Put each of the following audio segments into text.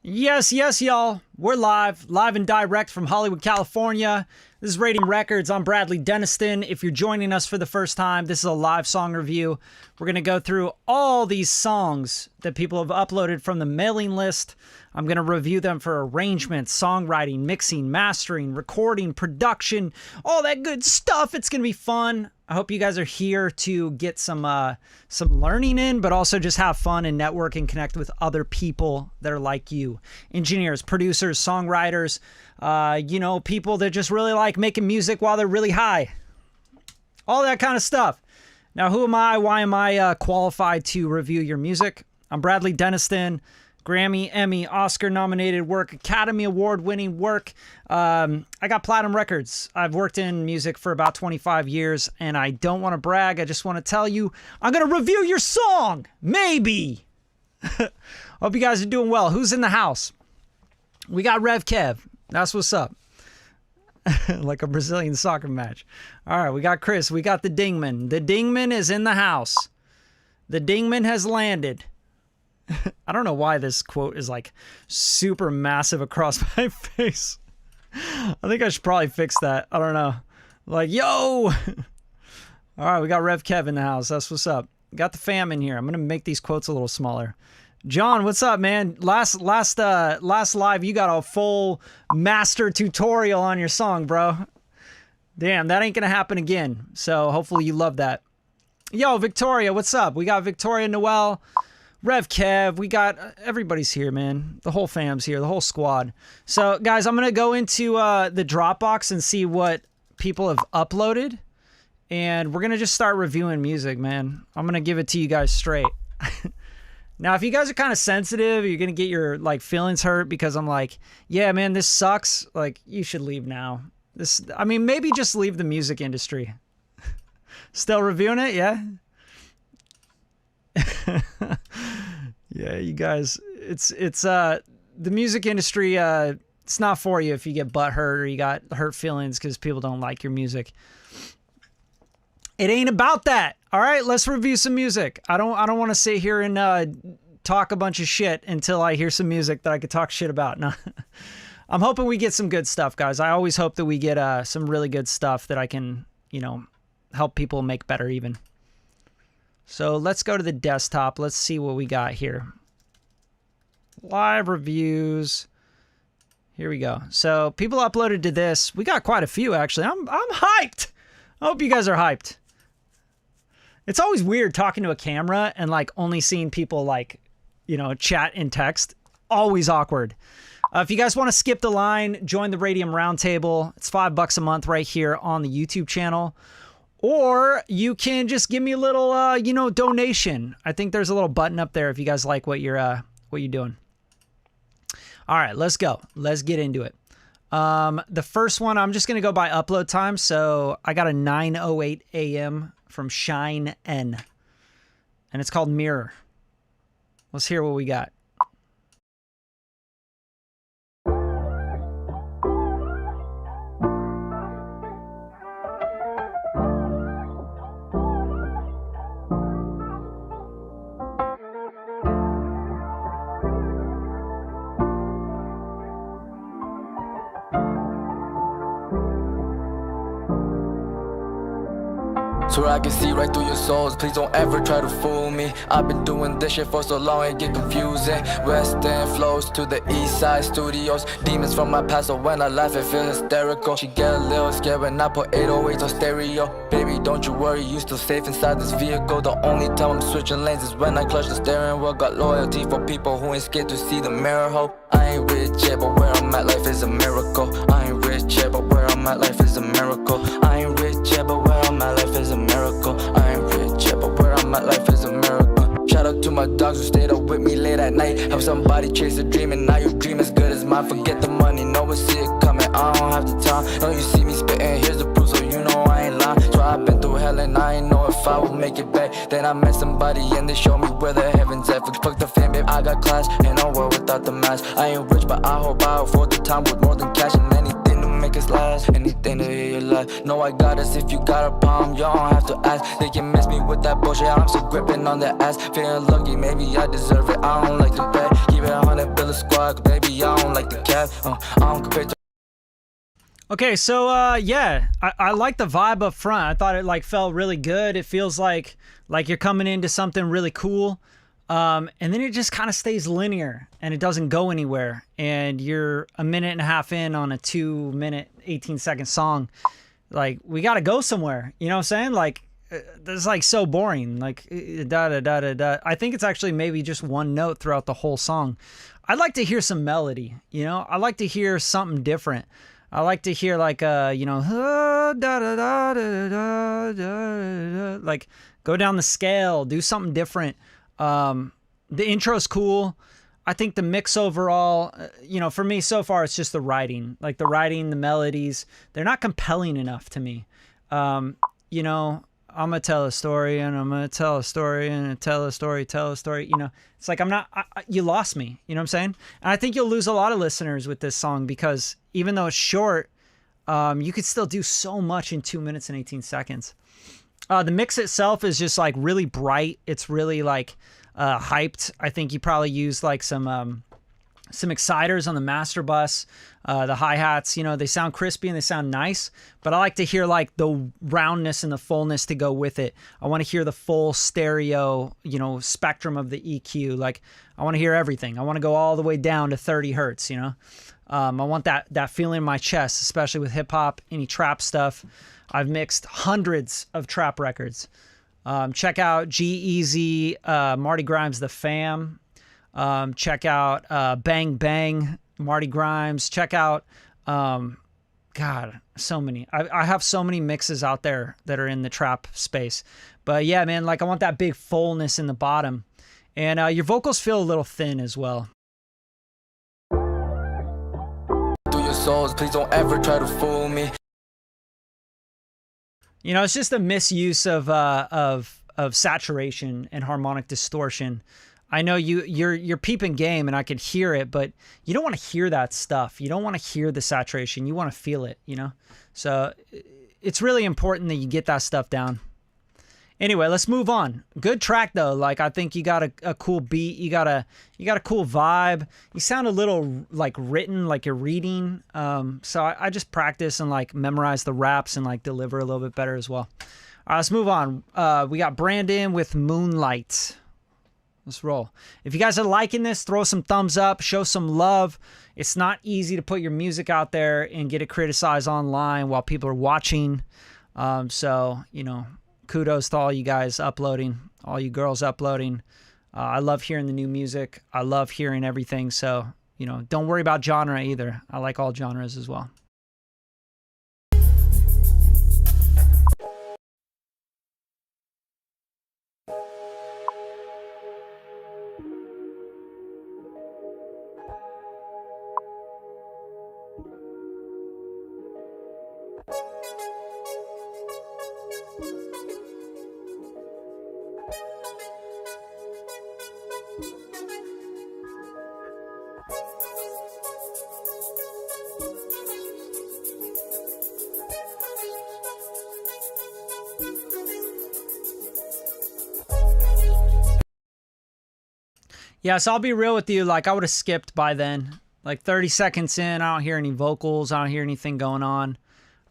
Yes, yes, y'all. We're live and direct from Hollywood, California. This is Radium Records. I'm Bradley Deniston. If you're joining us for the first time, this is a live song review. We're going to go through all these songs that people have uploaded from the mailing list. I'm going to review them for arrangement, songwriting, mixing, mastering, recording, production, all that good stuff. It's going to be fun. I hope you guys are here to get some learning in, but also just have fun and network and connect with other people that are like you. Engineers, producers, songwriters, people that just really like making music while they're really high. All that kind of stuff. Now, who am I? Why am I qualified to review your music? I'm Bradley Deniston. Grammy, Emmy, Oscar-nominated work, Academy Award-winning work. I got platinum records. I've worked in music for about 25 years, and I don't want to brag. I just want to tell you, I'm going to review your song. Maybe. Hope you guys are doing well. Who's in the house? We got Rev Kev. That's what's up. Like a Brazilian soccer match. All right, we got Chris. We got the Dingman. The Dingman is in the house. The Dingman has landed. I don't know why this quote is like super massive across my face. I think I should probably fix that. I don't know. Like, yo! All right, we got Rev Kev in the house. That's what's up. Got the fam in here. I'm going to make these quotes a little smaller. John, what's up, man? Last live, you got a full master tutorial on your song, bro. Damn, that ain't going to happen again. So hopefully you love that. Yo, Victoria, what's up? We got Victoria Noel. Rev Kev, we got everybody's here, man. The whole fam's here, the whole squad. So, guys, I'm going to go into the Dropbox and see what people have uploaded. And we're going to just start reviewing music, man. I'm going to give it to you guys straight. Now, if you guys are kind of sensitive, you're going to get your feelings hurt because I'm like, yeah, man, this sucks. Like, you should leave now. Maybe just leave the music industry. Still reviewing it, yeah? Yeah, you guys, it's the music industry, it's not for you if you get butthurt or you got hurt feelings because people don't like your music. It ain't about that. All right, let's review some music. I don't want to sit here and talk a bunch of shit until I hear some music that I could talk shit about. No. I'm hoping we get some good stuff, guys. I always hope that we get some really good stuff that I can, help people make better even. So let's go to the desktop. Let's see what we got here. Live reviews. Here we go. So people uploaded to this. We got quite a few, actually. I'm hyped. I hope you guys are hyped. It's always weird talking to a camera and only seeing people chat and text. Always awkward. If you guys want to skip the line, join the Radium Roundtable. It's $5 a month right here on the YouTube channel. Or you can just give me a little, donation. I think there's a little button up there if you guys like what you're doing. All right, let's go. Let's get into it. The first one, I'm just going to go by upload time. So I got a 9:08 a.m. from Shine N. And it's called Mirror. Let's hear what we got. Swear I can see right through your souls, please don't ever try to fool me. I've been doing this shit for so long it get confusing. West End flows to the East Side studios. Demons from my past, so when I laugh it feel hysterical. She get a little scared when I put 808s on stereo. Baby, don't you worry, you still safe inside this vehicle. The only time I'm switching lanes is when I clutch the steering wheel. Got loyalty for people who ain't scared to see the mirror, ho. I ain't rich yet, but where I'm at, life is a miracle. I ain't rich yet, but where I'm at, life is a miracle. I ain't rich yet, but where I'm at, life is a miracle. I ain't rich yet, but where I'm at, life is a miracle. Shout out to my dogs who stayed up with me late at night. Help somebody chase a dream, and now your dream as good as mine. Forget the money, no one see it coming. I don't have the time. No, you see me spitting, here's the proof, so you know I ain't lying. So I've been through hell and I ain't know if I would make it back. Then I met somebody and they showed me where the heaven's at. Fuck the fame, babe, I got class and no world without the mask. I ain't rich, but I hope I afford the time with more than cash and anything to make us last. Anything to hear your laugh. No, I got us. If you got a problem, you don't have to ask. They can miss me with that bullshit. I'm still gripping on the ass. Feeling lucky, maybe I deserve it. I don't like to bet. Keep it 100 bills squad, baby, I don't like the cap. I don't compare to. Okay, so yeah, I like the vibe up front. I thought it like felt really good. It feels like you're coming into something really cool. And then it just kind of stays linear and it doesn't go anywhere. And you're a minute and a half in on a 2-minute, 18-second song. Like, we got to go somewhere. You know what I'm saying? Like, this is like so boring. Like, da da da da da. I think it's actually maybe just one note throughout the whole song. I'd like to hear some melody, you know? I like to hear something different. I like to hear like, you know, da da da da da da, like go down the scale, do something different. The intro's cool. I think the mix overall, you know, for me so far, it's just the writing, like the writing, the melodies. They're not compelling enough to me. You know, I'm going to tell a story and I'm going to tell a story and tell a story, you know, it's like, you lost me, you know what I'm saying? And I think you'll lose a lot of listeners with this song because even though it's short, you could still do so much in 2 minutes and 18 seconds. The mix itself is just like really bright. It's really like hyped. I think you probably use like some exciters on the master bus. The hi-hats, you know, they sound crispy and they sound nice, but I like to hear like the roundness and the fullness to go with it. I want to hear the full stereo, you know, spectrum of the EQ. Like, I want to hear everything. I want to go all the way down to 30 hertz, you know. I want that feeling in my chest, especially with hip hop, any trap stuff. I've mixed hundreds of trap records. Check out G-Eazy, Marty Grimes, The Fam. Check out Bang Bang, Marty Grimes. Check out, God, so many. I have so many mixes out there that are in the trap space. But yeah, man, like I want that big fullness in the bottom. And your vocals feel a little thin as well. Souls, please don't ever try to fool me. You know, it's just a misuse of saturation and harmonic distortion. I know you're peeping game and I could hear it, but you don't want to hear that stuff. You don't want to hear the saturation. You want to feel it, you know? So it's really important that you get that stuff down. Anyway, let's move on. Good track though. Like, I think you got a cool beat. You got a cool vibe. You sound a little like written, like you're reading. So I just practice and like memorize the raps and like deliver a little bit better as well. All right, let's move on. We got Brandon with Moonlight. Let's roll. If you guys are liking this, throw some thumbs up, show some love. It's not easy to put your music out there and get it criticized online while people are watching. So, you know, kudos to all you guys uploading, all you girls uploading. I love hearing the new music. I love hearing everything. So, you know, don't worry about genre either. I like all genres as well. Yeah, so I'll be real with you. Like, I would have skipped by then. Like 30 seconds in, I don't hear any vocals. I don't hear anything going on.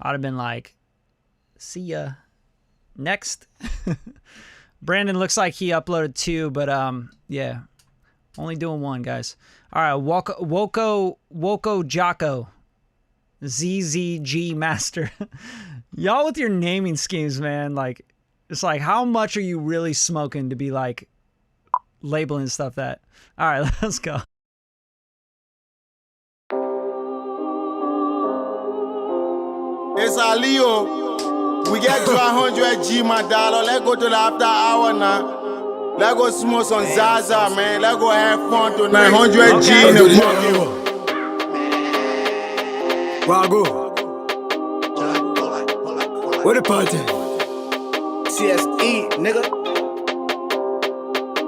I'd have been like, see ya. Next. Brandon looks like he uploaded 2, but yeah. Only doing 1, guys. All right, Woko Jocko. ZZG Master. Y'all with your naming schemes, man. Like, it's like, how much are you really smoking to be like labeling stuff that? All right, let's go. It's our Leo. We get to 100 G, my dollar. Let's go to the after hour now. Let's go smoke some Zaza, man. Let's go have fun to 900 G in the morning. Rago. What the party? CSE, nigga.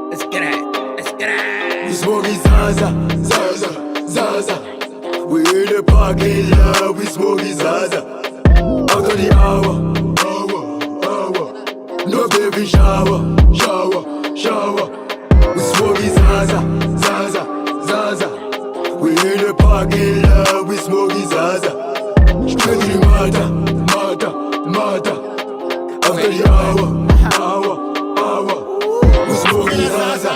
Let's get it. Let's get it. We smoking Zaza, Zaza, Zaza. We in the parking lot, we smoking Zaza. Out of the hour, no baby shower, shower. We smoking Zaza, Zaza, Zaza. We in the parking lot, we smoking Zaza. Straight to the mata. After the hour. We smoking Zaza.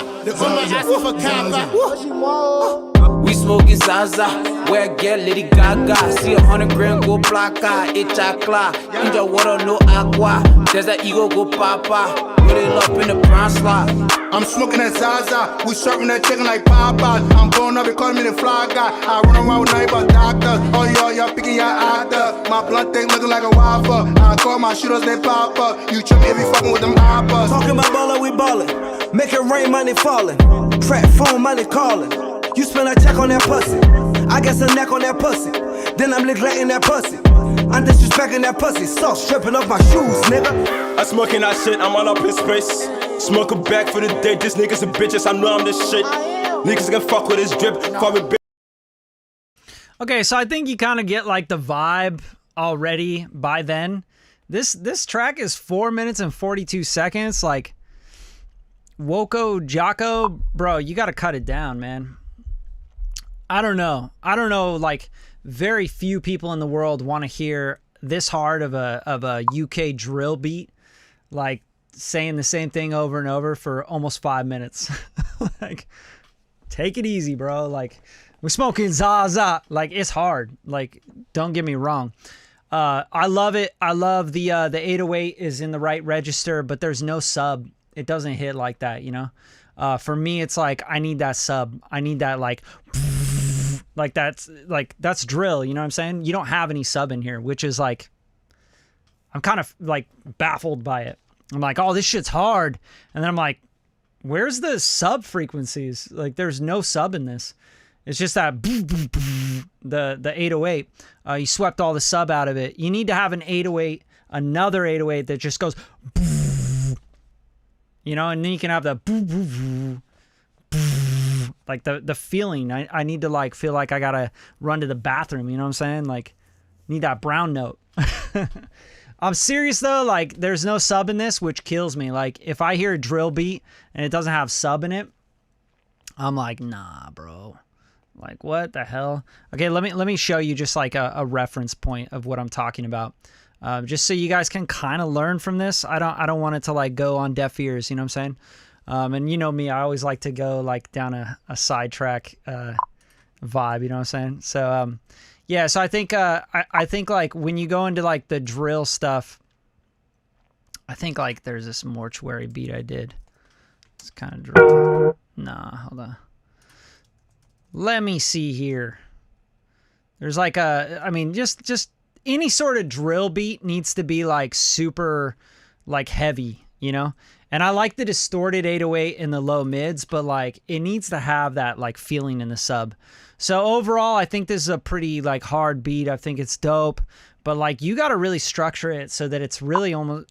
We smoking Zaza, where get Lady Gaga. See 100 grand go plaka, chakla. Inja water no aqua, there's that ego go papa. Put it up in the brown slot. I'm smoking that Zaza, we serving that chicken like Papa. I'm blowing up, they call me the fly guy. I run around with nothing but doctors. Oh y'all picking your actor. My blunt thing looking like a waffle. I call my shooters, they pop up. You tripping if you fucking with them hoppers. Talking about baller, we ballin'. Make it rain, money fallin'. Crack phone, money callin'. You spend a check on that pussy. I get some neck on that pussy. Then I'm neglecting that pussy. I'm disrespecting that pussy. Sauce stripping off my shoes, nigga. I'm smoking that shit, I'm all up in space. Smoke a bag for the day, these niggas are bitches, I know I'm this shit. Niggas can fuck with this drip, fuck with bitch. Okay, so I think you kind of get like the vibe already by then. This track is 4 minutes and 42 seconds. Like, Woko Jocko, bro, you got to cut it down, man. I don't know. Like, very few people in the world want to hear this hard of a UK drill beat, like saying the same thing over and over for almost 5 minutes. Like, take it easy, bro. Like, we're smoking Zaza. Like, it's hard. Like, don't get me wrong. I love it. I love the 808 is in the right register, but there's no sub. It doesn't hit like that, you know? For me, it's like, I need that sub. I need that, like that's drill, you know what I'm saying? You don't have any sub in here, which is like, I'm kind of like baffled by it. I'm like, oh, this shit's hard. And then I'm like, where's the sub frequencies? Like, there's no sub in this. It's just that the 808. You swept all the sub out of it. You need to have an 808, another 808 that just goes, you know, and then you can have the like the feeling. I need to like feel like I gotta run to the bathroom, you know what I'm saying? Like, need that brown note. I'm serious though, like, there's no sub in this, which kills me. Like, if I hear a drill beat and it doesn't have sub in it, I'm like, nah, bro. Like, what the hell? Okay, let me show you just like a reference point of what I'm talking about. Just so you guys can kind of learn from this. I don't want it to like go on deaf ears, you know what I'm saying? And you know me, I always like to go like down a sidetrack vibe, you know what I'm saying? So yeah, so I think like when you go into like the drill stuff, I think like there's this mortuary beat I did. It's kind of drill. Nah, hold on. Let me see here. There's like I mean, just any sort of drill beat needs to be like super like heavy, you know? And I like the distorted 808 in the low mids, but like it needs to have that like feeling in the sub. So overall, I think this is a pretty like hard beat. I think it's dope, but like you got to really structure it so that it's really only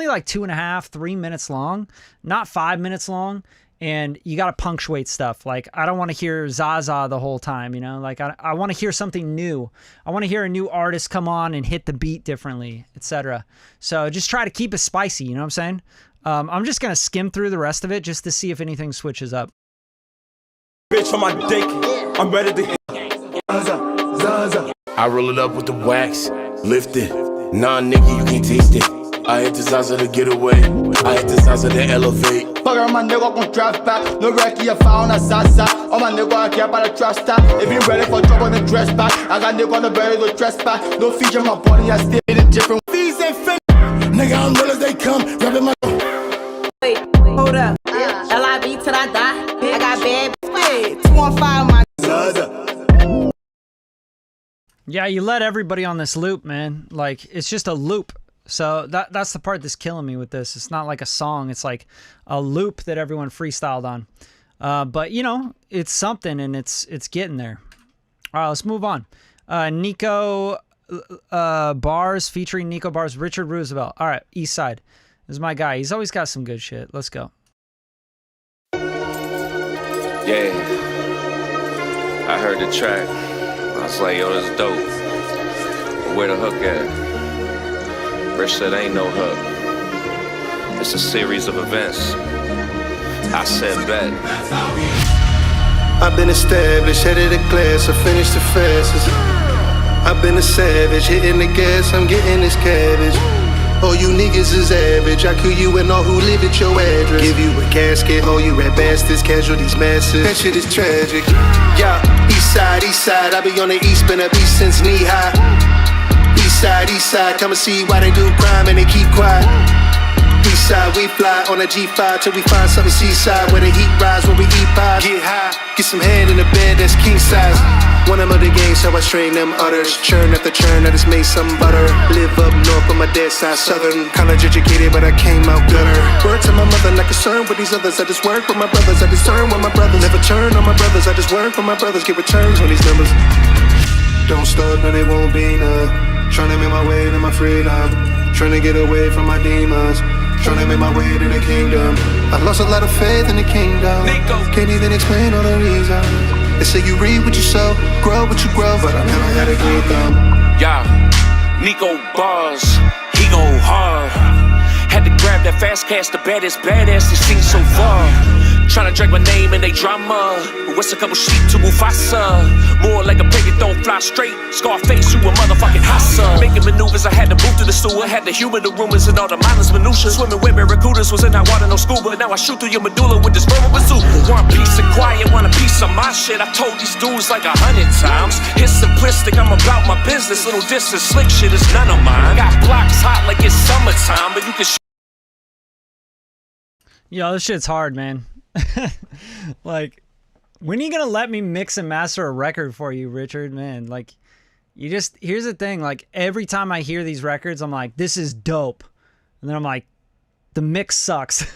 like 2.5, 3 minutes long, not 5 minutes long. And you got to punctuate stuff. Like, I don't want to hear Zaza the whole time, you know? Like, I want to hear something new. I want to hear a new artist come on and hit the beat differently, etc. So just try to keep it spicy, you know what I'm saying? I'm just going to skim through the rest of it just to see if anything switches up. Bitch for my dick, I'm ready to hit. Zaza. I roll it up with the wax, lift it. Nah, nigga, you can't taste it. I hit the Zaza to get away. I hit the Zaza to elevate. Pagar uma nigga com trap back. No wreck your found a Zaza. All my nigga aqui é para trust stop. If you ready for trouble, then dress back. I got nigga on the belly to dress back. No feature my body, I still in different. These ain't fake. Nigga, I'm real as they come. Grabbing my. Wait, hold up. LIB till I die. I got bad. Wait, 215 my. Zaza. Yeah, you let everybody on this loop, man. Like, it's just a loop. So that's the part that's killing me with this. It's not like a song. It's like a loop that everyone freestyled on. But, you know, it's something, and it's getting there. All right, let's move on. Nico Bars, featuring Nico Bars, Richard Roosevelt. All right, East Side. This is my guy. He's always got some good shit. Let's go. Yeah. I heard the track. I was like, yo, that's dope. But where the hook at? Rich said ain't no hook. It's a series of events. I said bet. I've been established, headed the class, I finished the fastest. I've been a savage, hitting the gas, I'm getting this cabbage. All you niggas is average, I kill you and all who live at your address. Give you a casket, all you rat bastards, casualties massive. That shit is tragic. Yeah, east side, I be on the east, been a beast since knee high. East side, come and see why they do crime and they keep quiet. East side, we fly on a G5 till we find something seaside where the heat rise, where we eat pies. Get high, get some head in the bed that's king size. One of the games, so I strain them udders. Churn after churn, I just made some butter. Live up north on my dad's side, southern. College educated, but I came out gutter. Word to my mother, not concerned with these others. I just work with my brothers, I discern with my brothers. Never turn on my brothers, I just work with my brothers. Get returns on these numbers. Don't start, no, they won't be none. Trying to make my way to my freedom. Trying to get away from my demons. Trying to make my way to the kingdom. I lost a lot of faith in the kingdom. Can't even explain all the reasons. They say you read what you sow, grow what you grow, but I never had a green thumb. Yeah, Nico bars, he go hard. Had to grab that fast cash, the baddest badass they seen so far. Tryna drag my name in they drama. What's a couple sheep to Mufasa? More like a pig that don't fly straight. Scarface, you a motherfucking hassa. Making maneuvers, I had to move through the sewer. Had to humor the rumors and all the mindless minutia. Swimming with barracudas, was in that water, no scuba. Now I shoot through your medulla with this verbal bazooka. Want peace and quiet, want a piece of my shit. I told these dudes like 100 times. It's simplistic, I'm about my business. Little distance, slick shit is none of mine. Got blocks hot like it's summertime, but you can Yo, this shit's hard, man. Like, when are you gonna let me mix and master a record for you, Richard? Man, like, you just, here's the thing, like, every time I hear these records, I'm like, this is dope. And then I'm like, the mix sucks.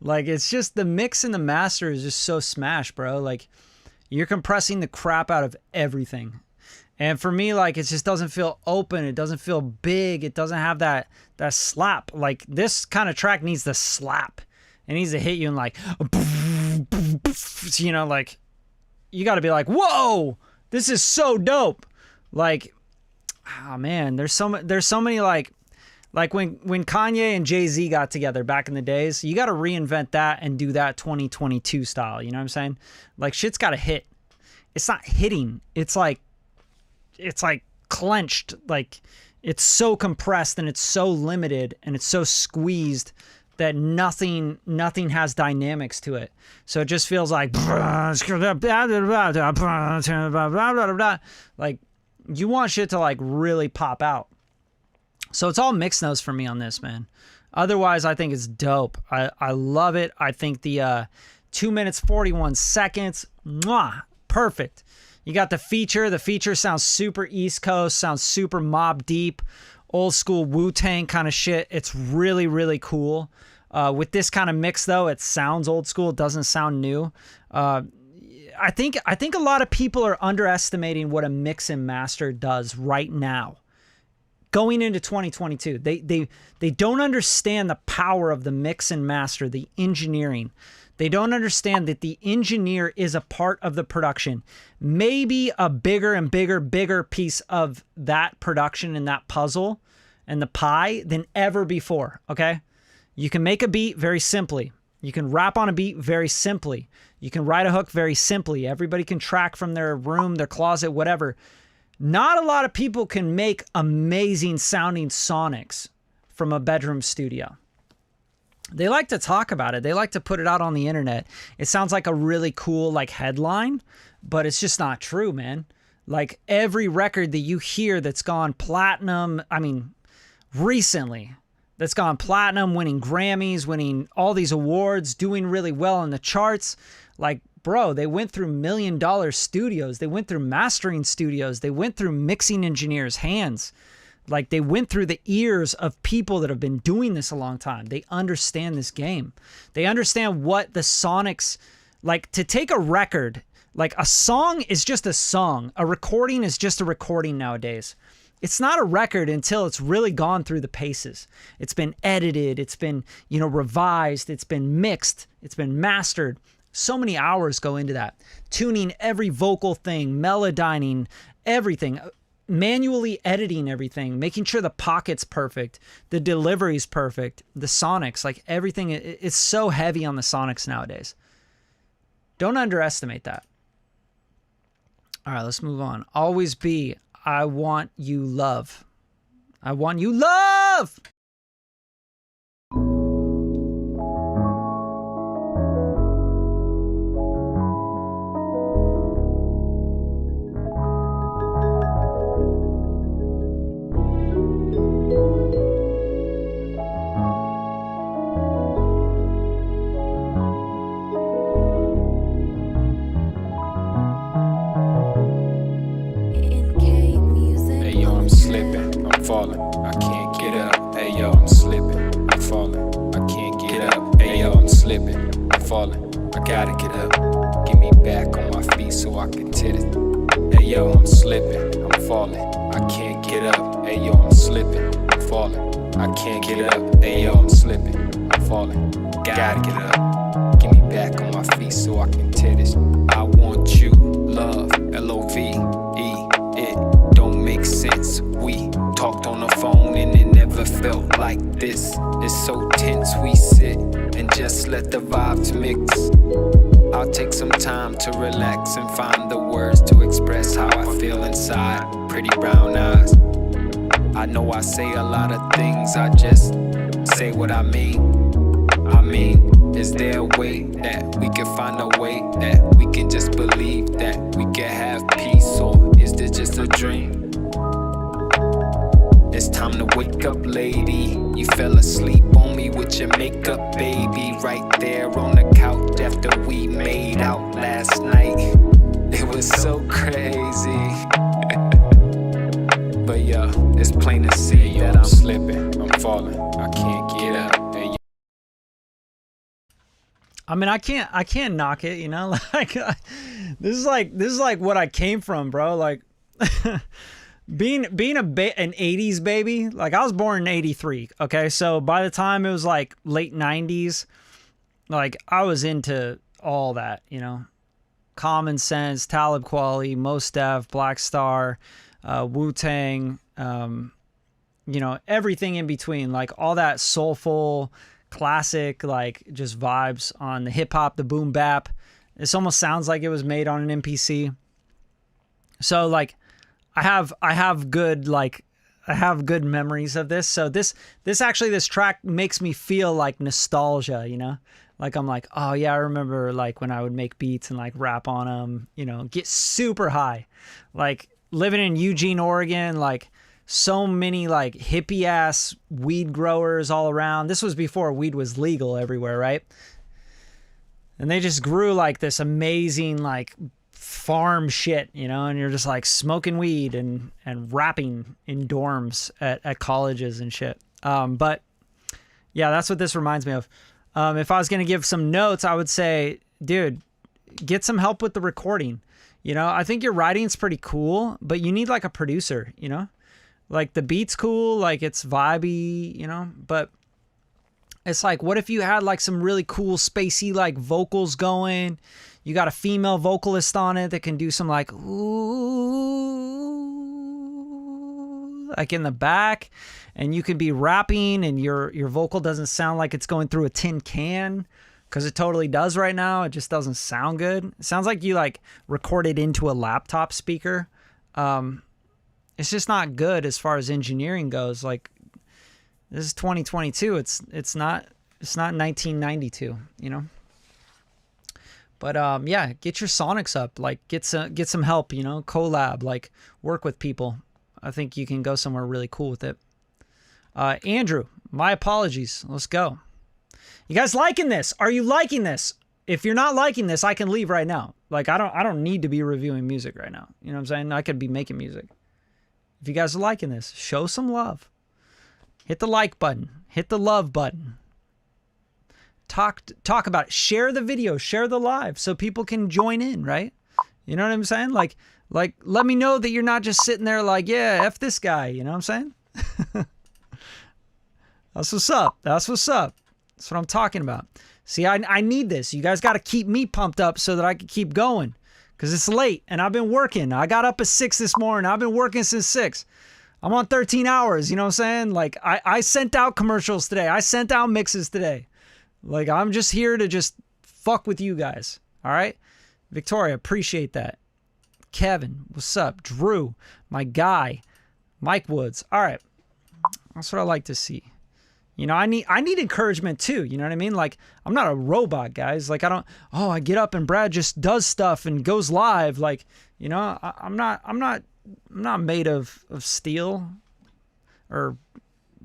Like, it's just, the mix and the master is just so smash, bro. Like, you're compressing the crap out of everything. And for me, like, it just doesn't feel open. It doesn't feel big. It doesn't have that slap. Like, this kind of track needs the slap. It needs to hit you and like, you know, like, you got to be like, whoa, this is so dope. Like, oh man, there's so many like when Kanye and Jay-Z got together back in the days, you got to reinvent that and do that 2022 style. You know what I'm saying? Like, shit's got to hit. It's not hitting. It's like clenched. Like, it's so compressed and it's so limited and it's so squeezed that nothing has dynamics to it. So it just feels like, like, you want shit to like really pop out. So it's all mixed notes for me on this, man. Otherwise, I think it's dope. I love it. I think the 2 minutes 41 seconds, mwah, perfect. You got the feature. The feature sounds super East Coast, sounds super Mobb Deep, old school Wu-Tang kind of shit. It's really, really cool. With this kind of mix, though, it sounds old school. It doesn't sound new. I think a lot of people are underestimating what a mix and master does right now. Going into 2022, they don't understand the power of the mix and master, the engineering. They don't understand that the engineer is a part of the production. Maybe a bigger and bigger piece of that production and that puzzle and the pie than ever before, okay? You can make a beat very simply. You can rap on a beat very simply. You can write a hook very simply. Everybody can track from their room, their closet, whatever. Not a lot of people can make amazing sounding sonics from a bedroom studio. They like to talk about it. They like to put it out on the internet. It sounds like a really cool like headline, but it's just not true, man. Like, every record that you hear that's gone platinum, I mean, recently, that's gone platinum, winning Grammys, winning all these awards, doing really well in the charts. Like, bro, they went through $1 million studios. They went through mastering studios. They went through mixing engineers' hands. Like, they went through the ears of people that have been doing this a long time. They understand this game. They understand what the sonics, like, to take a record, like, a song is just a song. A recording is just a recording nowadays. It's not a record until it's really gone through the paces. It's been edited. It's been, you know, revised. It's been mixed. It's been mastered. So many hours go into that. Tuning every vocal thing, melodyning, everything, manually editing everything, making sure the pocket's perfect, the delivery's perfect, the sonics, like everything. It's so heavy on the sonics nowadays. Don't underestimate that. All right, let's move on. Always be, I want you love. I want you love! Hey yo, I'm slipping, I'm falling, I can't get up. Hey yo, I'm slipping, I'm falling, I can't get up. Hey yo, I'm slipping, I'm falling, I gotta get up. Get me back on my feet so I can tit it. Hey yo, I'm slipping, I'm falling, I can't get up. Hey yo, I'm slipping, I'm falling, I can't get up. Hey yo, I'm slipping, I'm falling, gotta get up. Get me back on my feet so I can tit it. I want you, love, L-O-V-E. It don't make sense. We talked on the phone and it never felt like this. It's so tense. We sit and just let the vibes mix. I'll take some time to relax and find the words to express how I feel inside. Pretty brown eyes. I know I say a lot of things, I just say what I mean. Is there a way that we can find a way that we can just believe that we can have peace, or is this just a dream? It's time to wake up, lady. You fell asleep on me with your makeup, baby. Right there on the couch after we made out last night. It was so crazy. But yeah, it's plain to see that I'm slipping, I'm falling, I can't get up. I mean, I can't knock it, you know. Like, this is like what I came from, bro. Like, being an '80s baby. Like, I was born in '83. Okay, so by the time it was like late '90s, like I was into all that, you know. Common Sense, Talib Kweli, Mos Def, Black Star, Wu-Tang, you know, everything in between, like all that soulful, classic, like just vibes on the hip hop, the boom bap. This almost sounds like it was made on an MPC. So like, I have good memories of this. So this track makes me feel like nostalgia, you know. Like I'm like, oh yeah, I remember like when I would make beats and like rap on them, you know, get super high. Like living in Eugene, Oregon, like so many like hippie ass weed growers all around. This was before weed was legal everywhere, right? And they just grew like this amazing like farm shit, you know, and you're just like smoking weed and rapping in dorms at colleges and shit. But yeah, that's what this reminds me of. If I was going to give some notes, I would say, dude, get some help with the recording. You know, I think your writing's pretty cool, but you need like a producer, you know? Like the beat's cool, like it's vibey, you know? But it's like, what if you had like some really cool spacey like vocals going? You got a female vocalist on it that can do some like, ooh, like in the back. And you can be rapping and your vocal doesn't sound like it's going through a tin can, because it totally does right now. It just doesn't sound good. It sounds like you like recorded into a laptop speaker. It's just not good as far as engineering goes. Like, this is 2022. It's not 1992, you know? But yeah, get your sonics up. Like get some help, you know, collab, like work with people. I think you can go somewhere really cool with it. Andrew, my apologies. Let's go. You guys liking this? Are you liking this? If you're not liking this, I can leave right now. Like I don't need to be reviewing music right now. You know what I'm saying? I could be making music. If you guys are liking this, show some love. Hit the like button. Hit the love button. Talk about it. Share the video. Share the live so people can join in, right? You know what I'm saying? Like let me know that you're not just sitting there like, yeah, F this guy. You know what I'm saying? That's what's up. That's what's up. That's what I'm talking about. See, I need this. You guys got to keep me pumped up so that I can keep going, because it's late and I've been working. I got up at 6 this morning. I've been working since 6. I'm on 13 hours. You know what I'm saying? Like I sent out commercials today. I sent out mixes today. Like I'm just here to just fuck with you guys. All right. Victoria, appreciate that. Kevin, what's up? Drew, my guy. Mike Woods. All right. That's what I like to see. You know, I need encouragement too. You know what I mean? Like, I'm not a robot, guys. Like, I get up and Brad just does stuff and goes live. Like, you know, I'm not made of steel or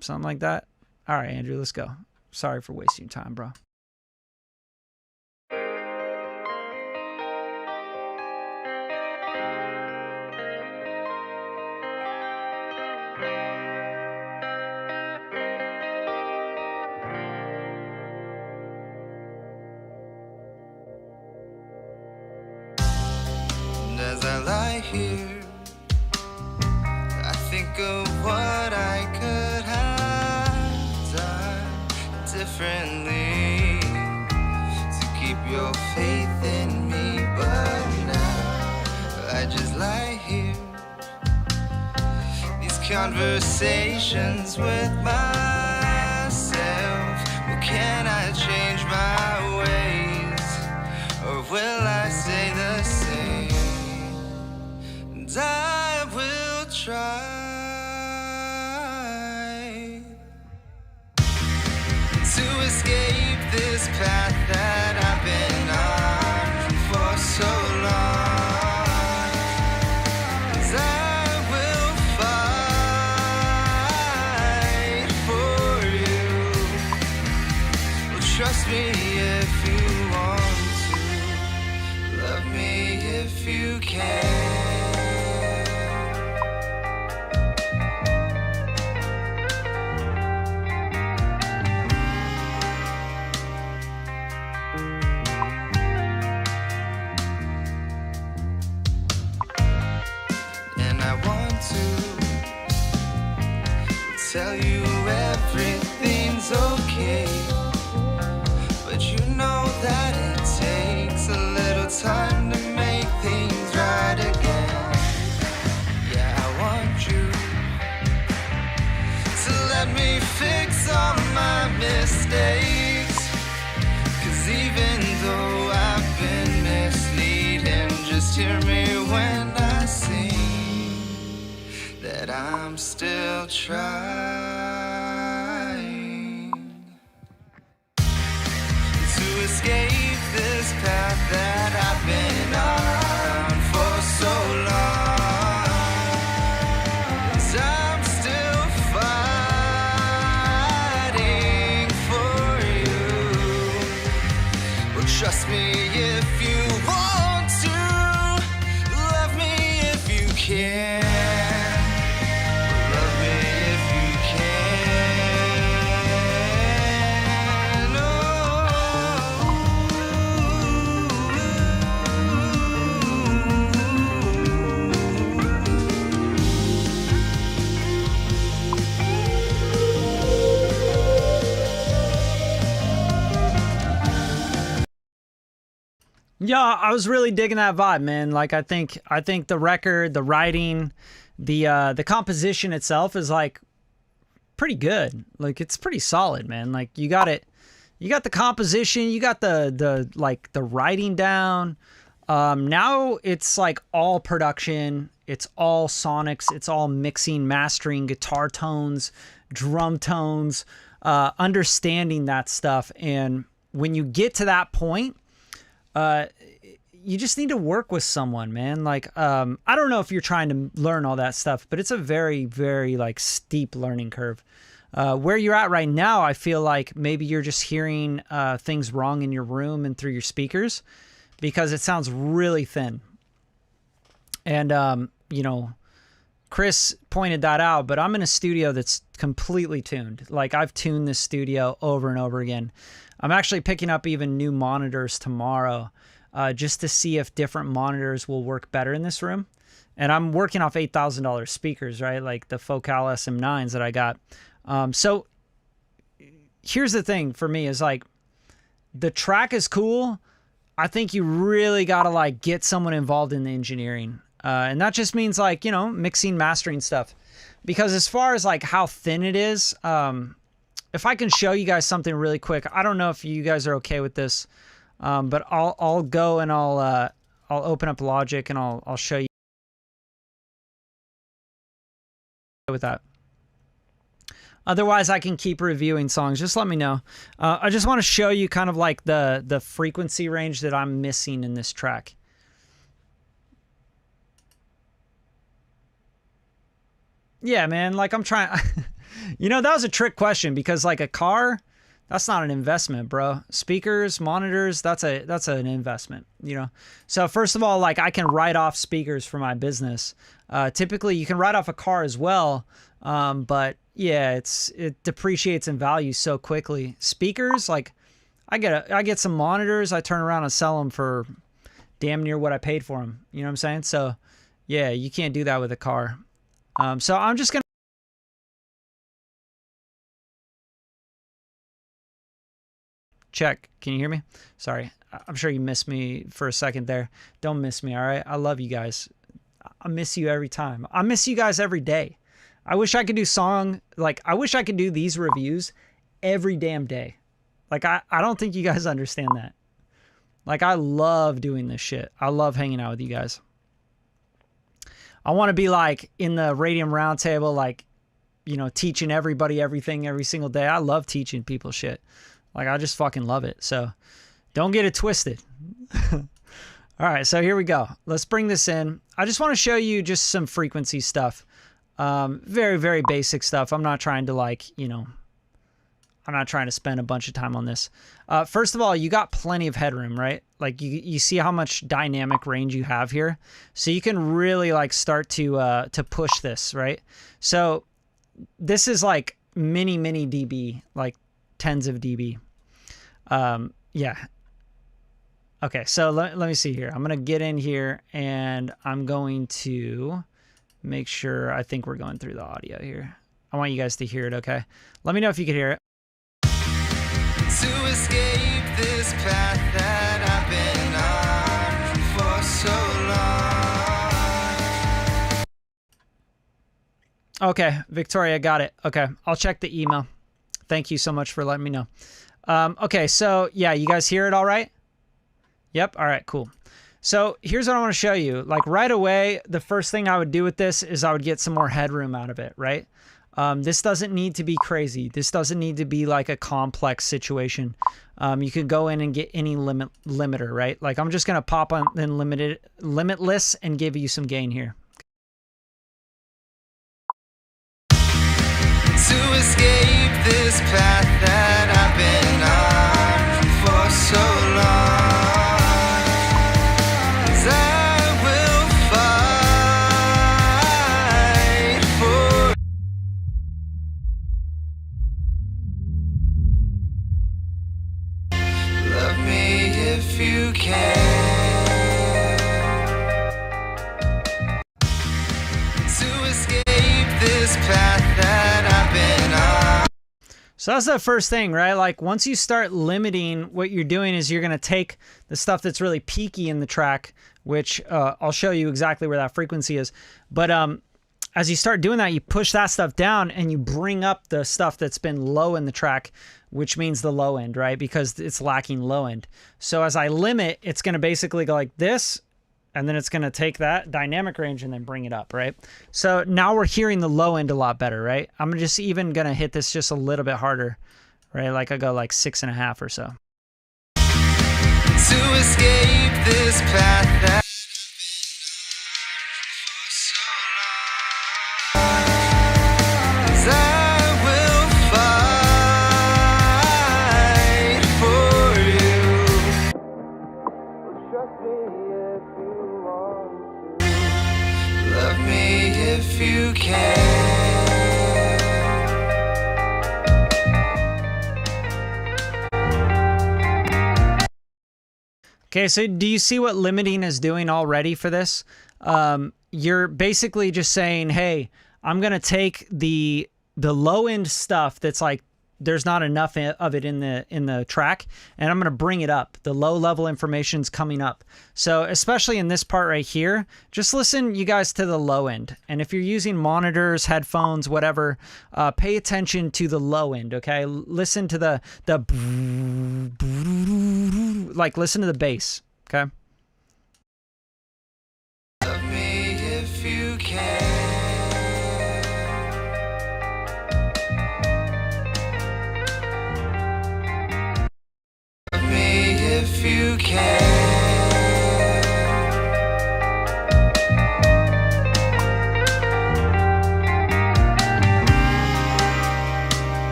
something like that. All right, Andrew, let's go. Sorry for wasting your time, bro. As I lie here, I think of what I could have done differently to keep your faith in me, but now I just lie here. These conversations with myself, well, can I change my ways, or will I stay the same? And I will try to escape this path that I've been on for so long. 'Cause I will fight for you. Well, trust me if you want to. Love me if you can. Tell you everything's okay, but you know that it takes a little time to make things right again. Yeah, I want you to let me fix all my mistakes, 'cause even though I've been misleading, just hear me when I sing that I'm still trying to escape this path that I've been on for so long. 'Cause I'm still fighting for you. Well, trust me if you want to. Love me if you can. Yeah, I was really digging that vibe, man. Like, I think the record, the writing, the composition itself is like pretty good. Like, it's pretty solid, man. Like, you got the composition, you got the writing down. Now it's like all production, it's all sonics, it's all mixing, mastering, guitar tones, drum tones, understanding that stuff. And when you get to that point, you just need to work with someone, man. Like, I don't know if you're trying to learn all that stuff, but it's a very, very like steep learning curve. Where you're at right now, I feel like maybe you're just hearing things wrong in your room and through your speakers, because it sounds really thin. And, you know, Chris pointed that out, but I'm in a studio that's completely tuned. Like, I've tuned this studio over and over again. I'm actually picking up even new monitors tomorrow, just to see if different monitors will work better in this room. And I'm working off $8,000 speakers, right? Like the Focal SM9s that I got. So here's the thing for me is like, the track is cool. I think you really got to like get someone involved in the engineering. And that just means like, you know, mixing, mastering stuff. Because as far as like how thin it is, if I can show you guys something really quick, I don't know if you guys are okay with this, but I'll go and I'll open up Logic and I'll show you with that. Otherwise, I can keep reviewing songs. Just let me know. I just want to show you kind of like the frequency range that I'm missing in this track. Yeah, man, like I'm trying... You know, that was a trick question because like a car, that's not an investment, bro. Speakers, monitors, that's an investment, you know? So first of all, like I can write off speakers for my business. Typically, you can write off a car as well, but yeah, it depreciates in value so quickly. Speakers, like I get some monitors, I turn around and sell them for damn near what I paid for them. You know what I'm saying? So yeah, you can't do that with a car. So I'm just gonna check. Can you hear me? Sorry, I'm sure you missed me for a second there. Don't miss me, all right? I love you guys. I miss you every time. I miss you guys every day. I wish I could do I wish I could do these reviews every damn day. Like, I don't think you guys understand that. Like, I love doing this shit. I love hanging out with you guys. I want to be like in the Radium Roundtable, like, you know, teaching everybody everything every single day. I love teaching people shit. Like, I just fucking love it. So don't get it twisted. All right, so here we go. Let's bring this in. I just want to show you just some frequency stuff. Very, very basic stuff. I'm not trying to like, you know, I'm not trying to spend a bunch of time on this. First of all, you got plenty of headroom, right? Like you see how much dynamic range you have here. So you can really like start to push this, right? So this is like many dB, like tens of dB. Yeah. Okay, so let me see here. I'm going to get in here and I'm going to make sure, I think we're going through the audio here. I want you guys to hear it, okay? Let me know if you can hear it. To escape this path that I've been on for so long. Okay, Victoria, got it. Okay, I'll check the email. Thank you so much for letting me know. Okay, so yeah, you guys hear it all right? Yep, all right, cool. So here's what I want to show you. Like right away, the first thing I would do with this is I would get some more headroom out of it, right? This doesn't need to be crazy. This doesn't need to be like a complex situation. You can go in and get any limiter, right? Like I'm just going to pop on limitless and give you some gain here. To escape this path that I've been on for so long. 'Cause I will fight for love me if you can. To escape this path that I've been on. So that's the first thing, right? Like once you start limiting, what you're doing is you're going to take the stuff that's really peaky in the track, which I'll show you exactly where that frequency is. But as you start doing that, you push that stuff down and you bring up the stuff that's been low in the track, which means the low end, right? Because it's lacking low end. So as I limit, it's going to basically go like this, and then it's going to take that dynamic range and then bring it up, right? So now we're hearing the low end a lot better, right? I'm just even going to hit this just a little bit harder, right? Like I go like 6.5 or so. To escape this path that if you can. Okay, so do you see what limiting is doing already for this? You're basically just saying, hey, I'm going to take the low end stuff that's like there's not enough of it in the track, and I'm going to bring it up. The low level information's coming up. So especially in this part right here, just listen, you guys, to the low end. And if you're using monitors, headphones, whatever, pay attention to the low end, okay? Listen to the like listen to the bass, okay?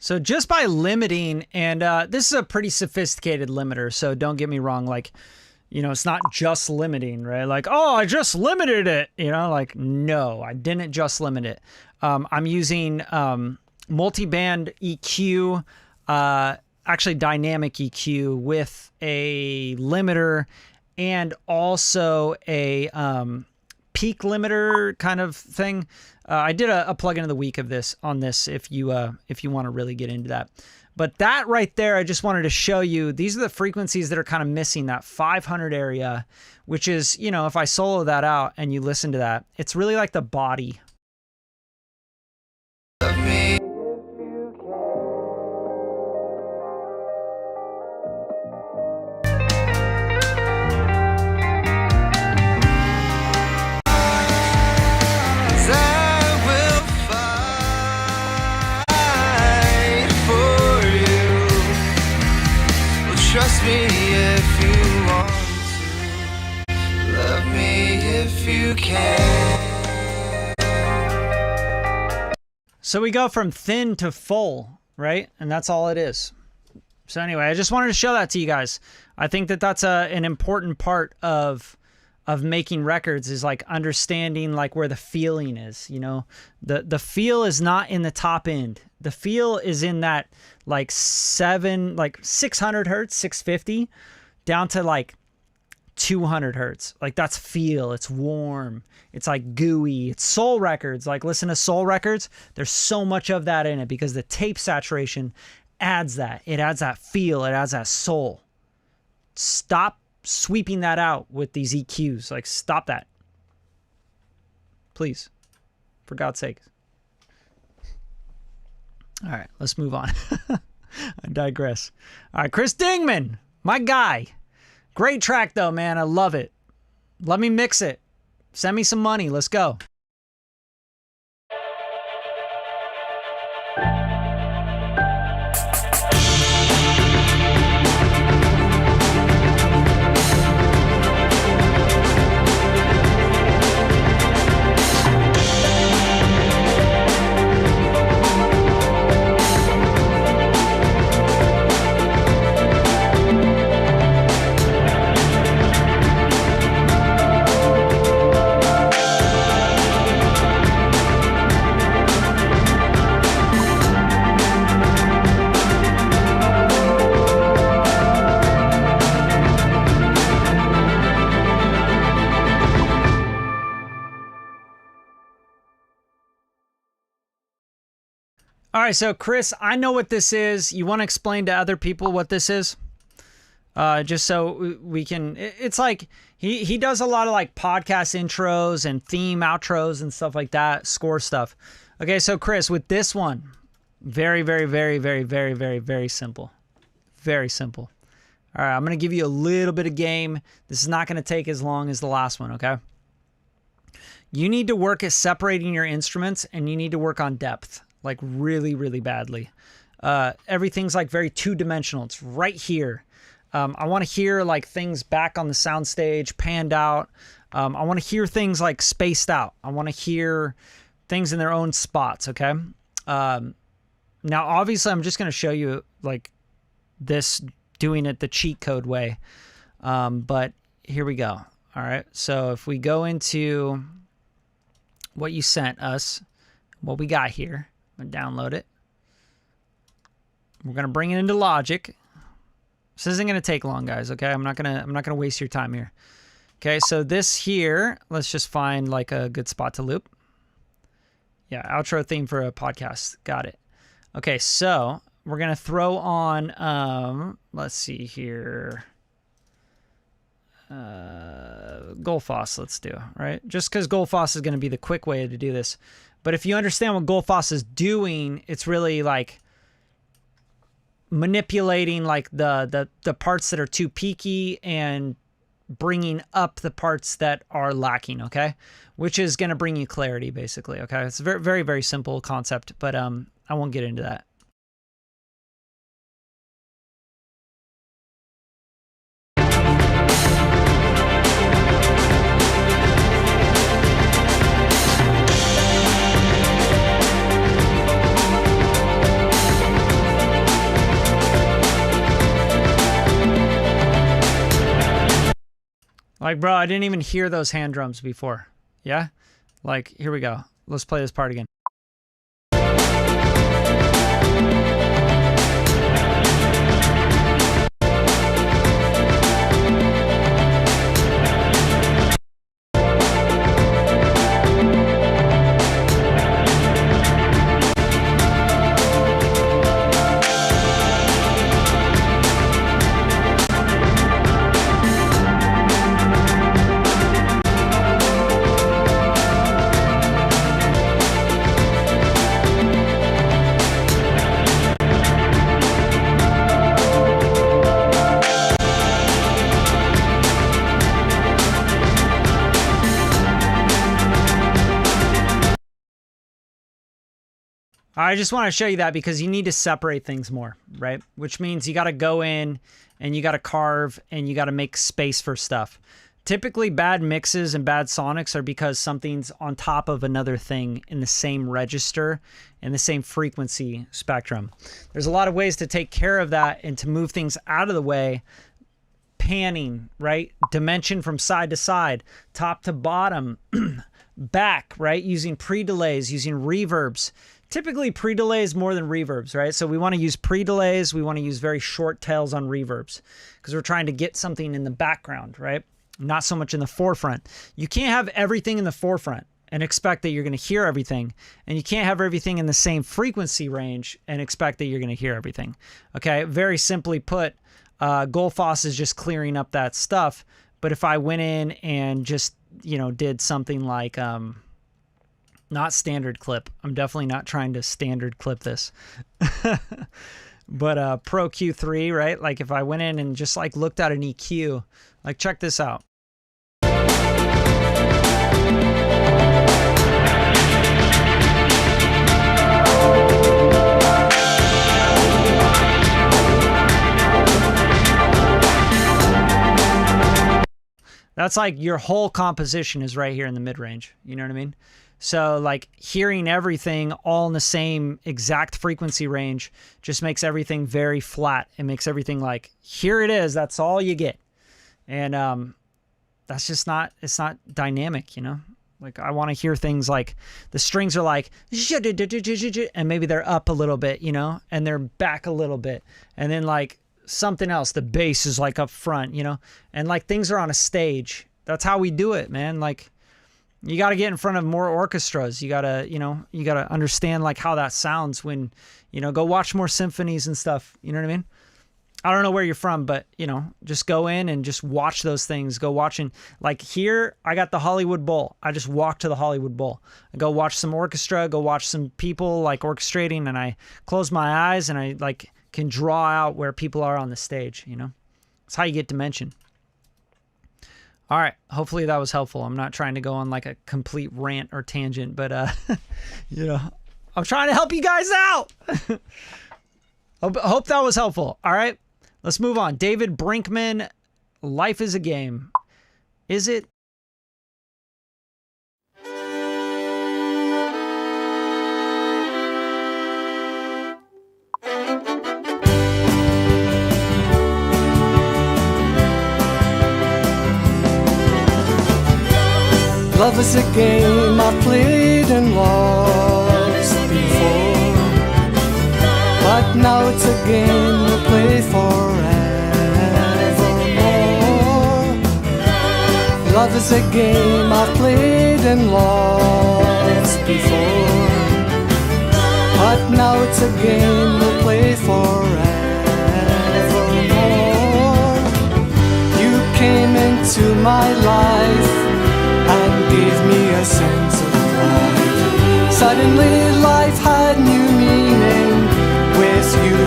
So just by limiting, and this is a pretty sophisticated limiter, so don't get me wrong, like, you know, it's not just limiting, right? Like, oh, I just limited it, you know, like, no, I didn't just limit it. I'm using multi-band EQ, actually dynamic EQ with a limiter and also a peak limiter kind of thing. I did a plugin of the week of this on this if you want to really get into that. But that right there, I just wanted to show you, these are the frequencies that are kind of missing, that 500 area, which is, you know, if I solo that out and you listen to that, it's really like the body. Trust me if you want to. Love me if you can. So we go from thin to full, right? And that's all it is. So anyway, I just wanted to show that to you guys. I think that that's an important part of making records, is like understanding like where the feeling is, you know. The feel is not in the top end. The feel is in that like 600 hertz, 650 down to like 200 hertz. Like that's feel. It's warm. It's like gooey. It's soul records. Like listen to soul records. There's so much of that in it because the tape saturation adds that. It adds that feel. It adds that soul. Stop sweeping that out with these EQs. Like stop that. Please. For God's sake. All right, let's move on. I digress. All right, Chris Dingman, my guy. Great track though, man. I love it. Let me mix it. Send me some money. Let's go. All right, so Chris, I know what this is. You want to explain to other people what this is? Just so we can, it's like, he does a lot of like podcast intros and theme outros and stuff like that, score stuff. Okay, so Chris, with this one, very, very, very, very, very, very, very simple. Very simple. All right, I'm going to give you a little bit of game. This is not going to take as long as the last one, okay? You need to work at separating your instruments, and you need to work on depth. Like really, really badly. Everything's like very two-dimensional. It's right here. I want to hear like things back on the soundstage, panned out. I want to hear things like spaced out. I want to hear things in their own spots, okay? Now, obviously, I'm just going to show you like this, doing it the cheat code way. But here we go. All right. So if we go into what you sent us, what we got here, I'm gonna download it. We're gonna bring it into Logic. This isn't gonna take long, guys. Okay, I'm not gonna waste your time here. Okay, so this here, let's just find like a good spot to loop. Yeah, outro theme for a podcast. Got it. Okay, so we're gonna throw on. Let's see here. Goldfoss, let's do, right? Just because Goldfoss is going to be the quick way to do this. But if you understand what Goldfoss is doing, it's really like manipulating like the parts that are too peaky and bringing up the parts that are lacking, okay? Which is going to bring you clarity, basically, okay? It's a very, very, very simple concept, but I won't get into that. Like, bro, I didn't even hear those hand drums before. Yeah? Like, here we go. Let's play this part again. I just want to show you that because you need to separate things more, right? Which means you got to go in and you got to carve and you got to make space for stuff. Typically, bad mixes and bad sonics are because something's on top of another thing in the same register and the same frequency spectrum. There's a lot of ways to take care of that and to move things out of the way. Panning, right? Dimension from side to side, top to bottom, back, right? Using pre-delays, using reverbs. Typically pre-delays more than reverbs, right? So we want to use pre-delays. We want to use very short tails on reverbs because we're trying to get something in the background, right? Not so much in the forefront. You can't have everything in the forefront and expect that you're going to hear everything. And you can't have everything in the same frequency range and expect that you're going to hear everything. Okay, very simply put, Goldfoss is just clearing up that stuff. But if I went in and just, you know, did something like... not standard clip. I'm definitely not trying to standard clip this. But Pro Q3, right? Like if I went in and just like looked at an EQ, like check this out. That's like your whole composition is right here in the mid-range. You know what I mean? So like hearing everything all in the same exact frequency range just makes everything very flat. It makes everything like, here it is, that's all you get. And that's just not, it's not dynamic, you know? Like I want to hear things like the strings are like, and maybe they're up a little bit, you know, and they're back a little bit. And then like something else, the bass is like up front, you know, and like things are on a stage. That's how we do it, man. Like, you got to get in front of more orchestras. You got to, you know, you got to understand like how that sounds when, you know, go watch more symphonies and stuff. You know what I mean? I don't know where you're from, but, you know, just go in and just watch those things. Go watching. Like here, I got the Hollywood Bowl. I just walk to the Hollywood Bowl. I go watch some orchestra, go watch some people like orchestrating, and I close my eyes and I like can draw out where people are on the stage, you know? That's how you get dimension. All right, hopefully that was helpful. I'm not trying to go on like a complete rant or tangent, but you know, I'm trying to help you guys out. Hope that was helpful. All right, let's move on. David Brinkman, Life is a Game. Is it? Love is a game I've played and lost before, but now it's a game we'll play forevermore. Love is a game I've played and lost before, but now it's a game we'll play forevermore. You came into my life and gave me a sense of pride. Suddenly life had new meaning with you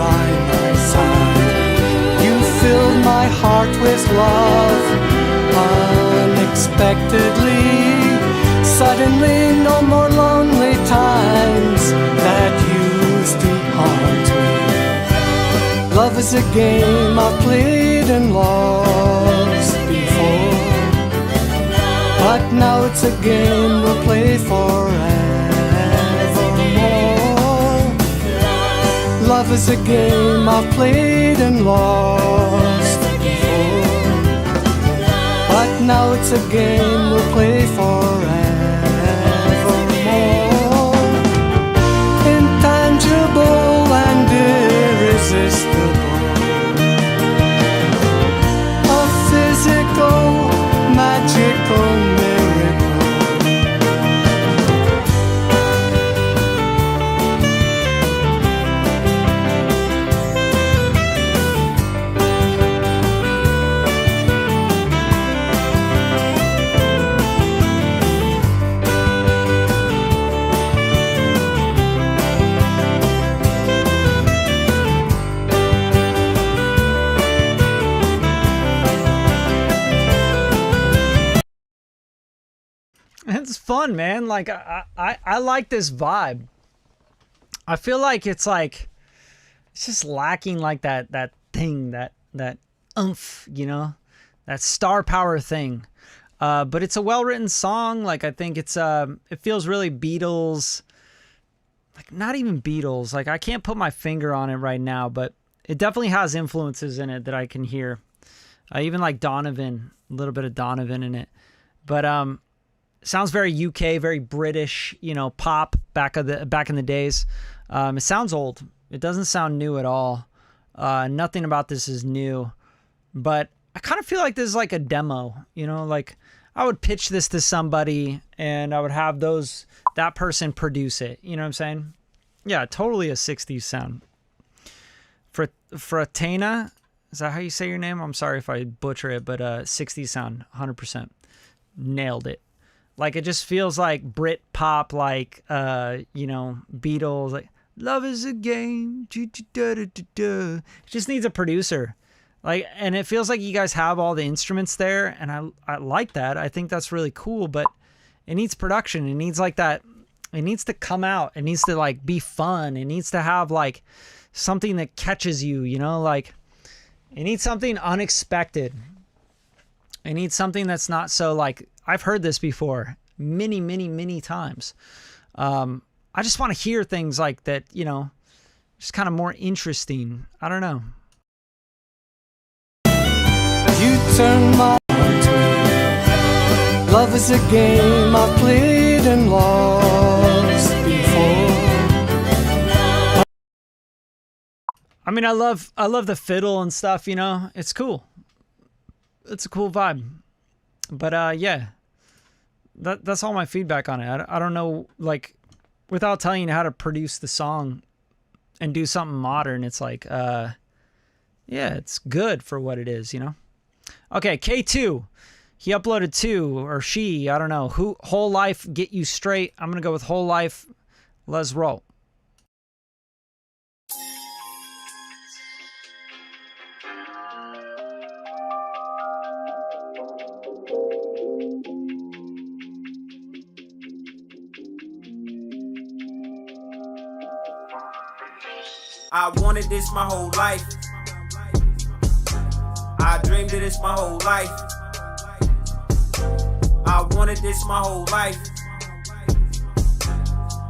by my side. You filled my heart with love unexpectedly. Suddenly no more lonely times that used to haunt me. Love is a game I've played and lost before, but now it's a game we'll play forevermore. Love is a game I've played and lost before, but Now it's a game we'll play forevermore. Intangible and irresistible, a physical, magical miracle. It's fun, man. Like I like this vibe. I feel like it's just lacking like that thing, that oomph, you know, that star power thing. But it's a well-written song. Like I think it feels really Beatles. Like not even Beatles. Like I can't put my finger on it right now, but it definitely has influences in it that I can hear. Even like Donovan, a little bit of Donovan in it. But sounds very UK, very British, you know, pop back in the days. It sounds old. It doesn't sound new at all. Nothing about this is new. But I kind of feel like this is like a demo, you know, like I would pitch this to somebody and I would have that person produce it. You know what I'm saying? Yeah, totally a 60s sound. Fratena, is that how you say your name? I'm sorry if I butcher it, but 60s sound, 100%. Nailed it. Like it just feels like Brit pop, like you know, Beatles, like love is a game. It just needs a producer. Like, and it feels like you guys have all the instruments there, and I like that. I think that's really cool, but it needs production. It needs like that. It needs to come out. It needs to like be fun. It needs to have like something that catches you, you know, like it needs something unexpected. It needs something that's not so like, I've heard this before many, many, many times. I just want to hear things like that, you know, just kind of more interesting. I don't know. You turn my heart to me. Love is a game I've played and lost before. I mean, I love the fiddle and stuff, you know. It's cool. It's a cool vibe. But yeah, that's all my feedback on it. I don't know, like, without telling you how to produce the song and do something modern, it's like, yeah, it's good for what it is, you know? Okay, K2. He uploaded 2, or she, I don't know. Whole Life, Get You Straight. I'm going to go with Whole Life. Let's roll. I wanted this my whole life. I dreamed of this my whole life. I wanted this my whole life.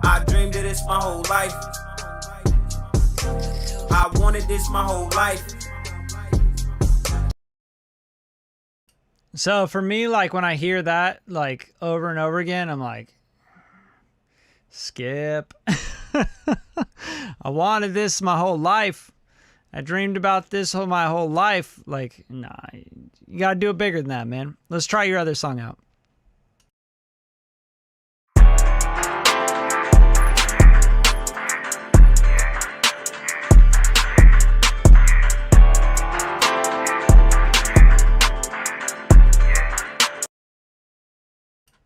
I dreamed of this my whole life. I wanted this my whole life. So for me, like when I hear that like over and over again, I'm like, skip. I wanted this my whole life. I dreamed about this my whole life. Like, nah, you gotta do it bigger than that, man. Let's try your other song out.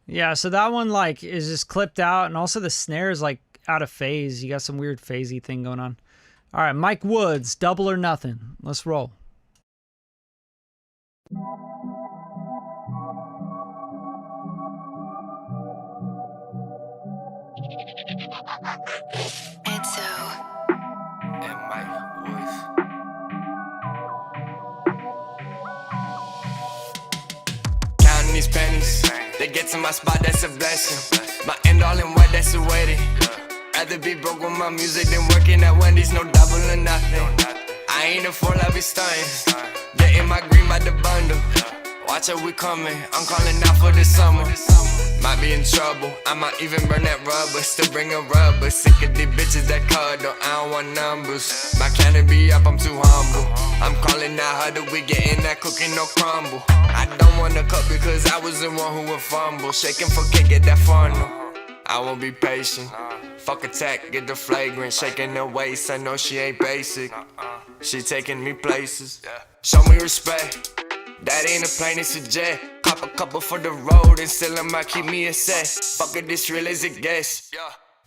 Yeah, so that one like is just clipped out, and also the snare is like out of phase. You got some weird phasey thing going on. All right, Mike Woods, Double or Nothing. Let's roll. And Mike Woods. Counting these pennies, they get to my spot, that's a blessing. My end all in white, that's a wedding. Rather be broke with my music than working at Wendy's, no double or nothing. I ain't a fool, I be stunning. Getting my green by the bundle. Watch out, we coming. I'm calling out for the summer. Might be in trouble. I might even burn that rubber. Still bring a rubber. Sick of these bitches that cuddle. I don't want numbers. My cannon be up, I'm too humble. I'm calling out how do we get in that cooking no crumble. I don't wanna cut because I was the one who would fumble. Shaking for cake, get that funnel. I won't be patient. Fuck attack, get the flagrant. Shaking her waist, I know she ain't basic. She taking me places. Show me respect. That ain't a plane, it's a jet. Cop a couple for the road and still I might keep me a set. Fuck it, this real as it gets.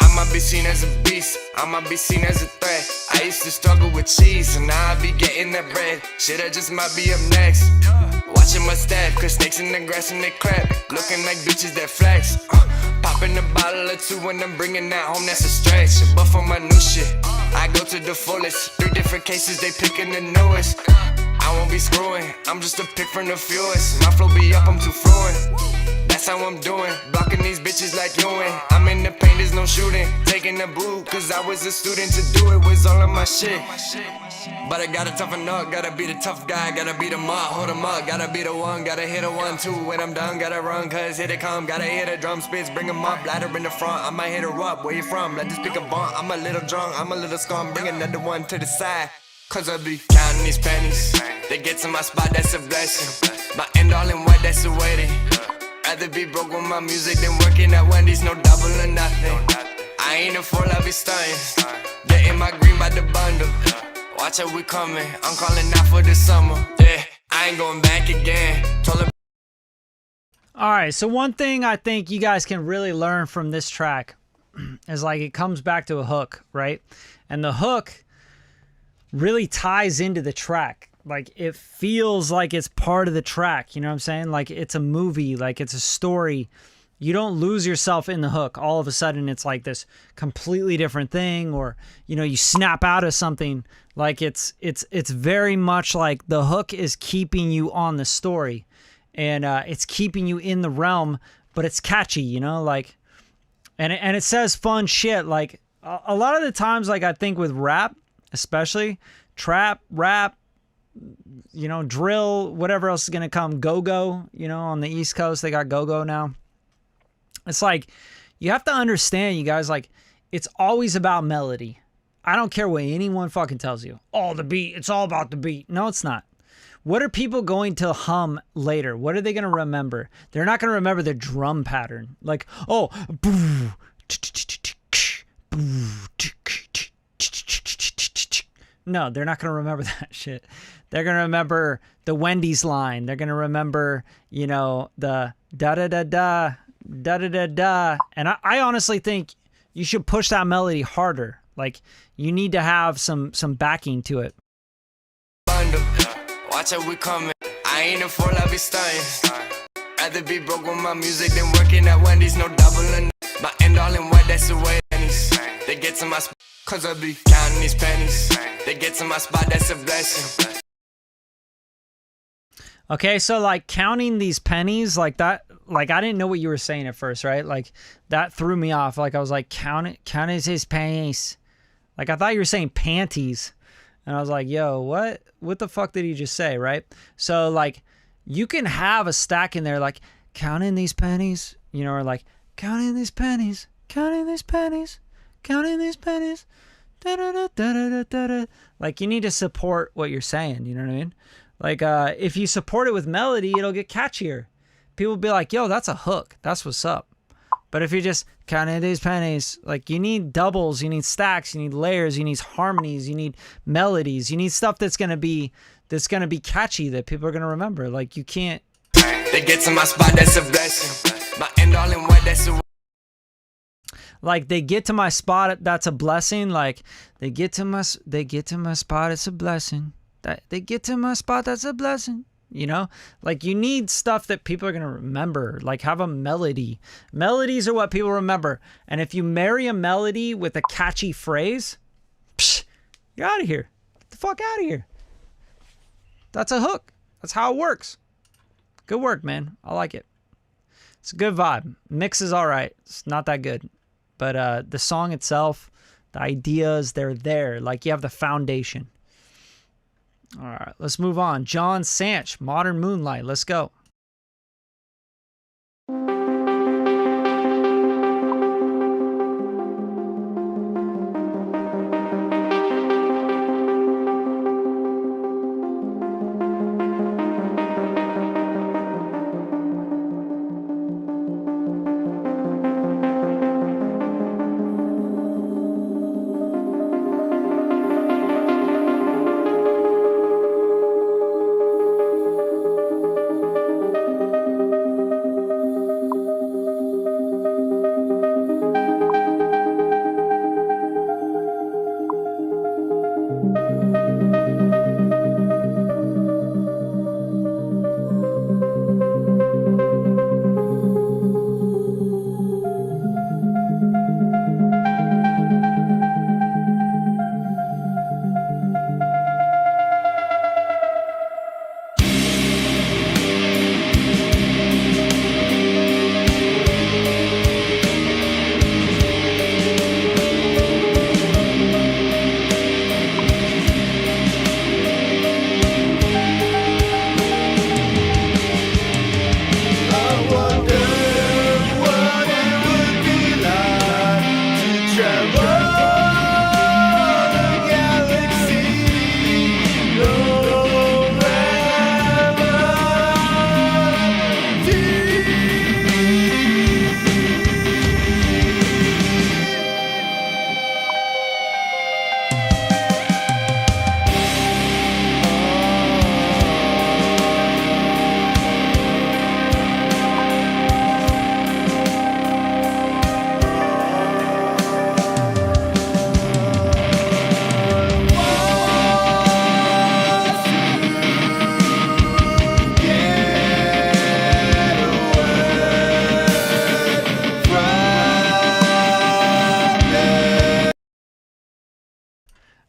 I might be seen as a beast, I might be seen as a threat. I used to struggle with cheese, and now I be getting that bread. Shit, I just might be up next. Watching my step, cause snakes in the grass and they crap. Looking like bitches that flex. Popping a bottle or two when I'm bringing that home, that's a stretch. But for my new shit, I go to the fullest. 3 different cases, they picking the newest. I won't be screwing, I'm just a pick from the fewest. My flow be up, I'm too fluent. That's how I'm doing, blocking these bitches like Ewing. I'm in the paint, there's no shooting. Taking the boot, cause I was a student to do it, was all of my shit. But I gotta toughen up, gotta be the tough guy, gotta be the mug, hold 'em up, gotta be the one, gotta hit a 1-2. When I'm done, gotta run, cause here they come, gotta hit a drum spits, bring 'em up, ladder in the front, I might hit her up, where you from? Let this pick a bump, I'm a little drunk, I'm a little scum, bring another one to the side. Cause I be counting these pennies. They get to my spot, that's a blessing. My end all in white, that's a wedding. Rather be broke with my music than working at Wendy's, no double or nothing. I ain't a fool, I be stunning. Getting my green by the bundle. Watch out, we coming. I'm calling out for the summer. Yeah, I ain't going back again. All right, so one thing I think you guys can really learn from this track is like it comes back to a hook, right? And the hook really ties into the track. Like it feels like it's part of the track, you know what I'm saying? Like it's a movie, like it's a story. You don't lose yourself in the hook. All of a sudden it's like this completely different thing, or you know, you snap out of something. Like it's very much like the hook is keeping you on the story, and it's keeping you in the realm, but it's catchy, you know, like and it says fun shit. Like a lot of the times, like I think with rap, especially trap, rap, you know, drill, whatever else is going to come, go-go, you know, on the East Coast, they got go-go now. It's like, you have to understand, you guys, like, it's always about melody. I don't care what anyone fucking tells you. Oh, the beat, it's all about the beat. No, it's not. What are people going to hum later? What are they going to remember? They're not going to remember the drum pattern. Like, oh, no, they're not going to remember that shit. They're going to remember the Wendy's line. They're going to remember, you know, the da-da-da-da, da-da-da-da. And I honestly think you should push that melody harder. Like, you need to have some backing to it. Watch out, we coming. I ain't a fool, I be stunning. Rather be broke with my music than working at Wendy's, no doubling. My end all in white, that's the way it is. They get to my spot, cause I be counting these pennies. They get to my spot, that's a blessing. Okay, so like counting these pennies like that, like I didn't know what you were saying at first, right? Like that threw me off. Like I was like, counting his pennies. Like I thought you were saying panties. And I was like, yo, what the fuck did he just say, right? So like you can have a stack in there like counting these pennies, you know, or like counting these pennies, counting these pennies, counting these pennies. Da, da, da, da, da, da, da. Like you need to support what you're saying, you know what I mean? Like if you support it with melody, it'll get catchier. People will be like, yo, that's a hook. That's what's up. But if you're just counting these pennies, like you need doubles, you need stacks, you need layers, you need harmonies, you need melodies, you need stuff that's gonna be catchy that people are gonna remember. Like you can't. They get to my spot, that's a blessing. My end all in white, that's a. Like they get to my spot, that's a blessing. Like they get to my spot, it's a blessing. They get to my spot, that's a blessing. You know, like you need stuff that people are going to remember, like have a melody. Melodies are what people remember. And if you marry a melody with a catchy phrase, psh, you're out of here. Get the fuck out of here. That's a hook. That's how it works. Good work, man. I like it. It's a good vibe. Mix is all right. It's not that good. But the song itself, the ideas, they're there. Like you have the foundation. All right, let's move on. John Sanch, Modern Moonlight. Let's go.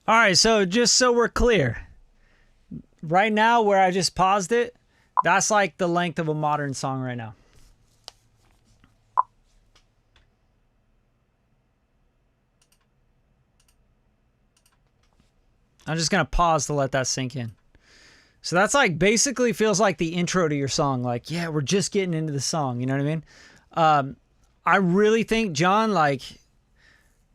All right, so just so we're clear, right now where I just paused it, that's like the length of a modern song right now. I'm just going to pause to let that sink in. So that's like basically feels like the intro to your song. Like, yeah, we're just getting into the song. You know what I mean? I really think, John, like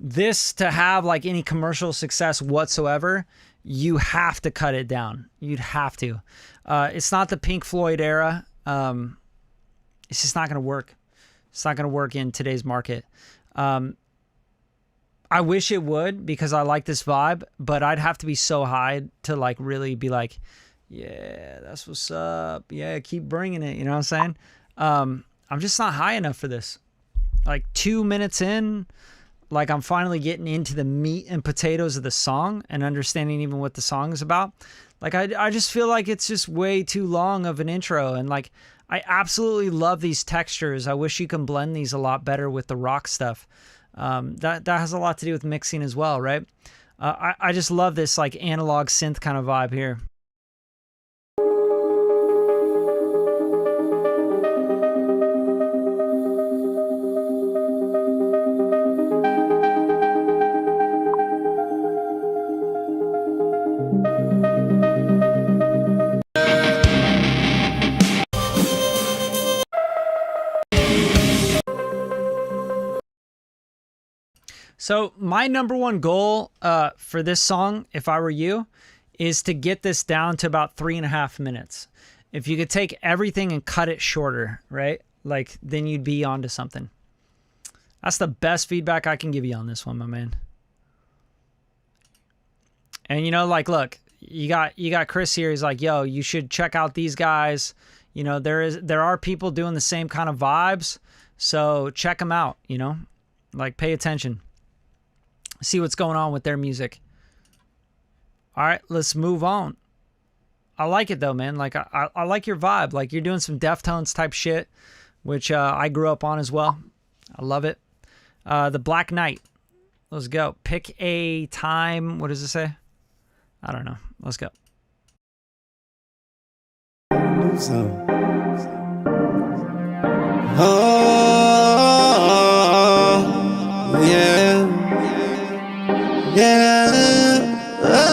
this to have like any commercial success whatsoever, you have to cut it down. You'd have to. It's not the Pink Floyd era. It's just not going to work. It's not going to work in today's market. I wish it would because I like this vibe, but I'd have to be so high to like really be like, yeah, that's what's up. Yeah, keep bringing it. You know what I'm saying? I'm just not high enough for this. Like 2 minutes in, like I'm finally getting into the meat and potatoes of the song and understanding even what the song is about. Like I just feel like it's just way too long of an intro. And like, I absolutely love these textures. I wish you can blend these a lot better with the rock stuff. That has a lot to do with mixing as well, right? I just love this like analog synth kind of vibe here. So my number one goal for this song, if I were you, is to get this down to about 3.5 minutes. If you could take everything and cut it shorter, right? Like then you'd be onto something. That's the best feedback I can give you on this one, my man. And you know, like, look, you got Chris here. He's like, yo, you should check out these guys. You know, there are people doing the same kind of vibes. So check them out, you know, like pay attention. See what's going on with their music. All right, let's move on. I like it though, man. Like I like your vibe. Like you're doing some Deftones type shit, which I grew up on as well. I love it. The Black Knight. Let's go. Pick a time. What does it say? I don't know. Let's go. Oh, yeah. Yeah. Oh.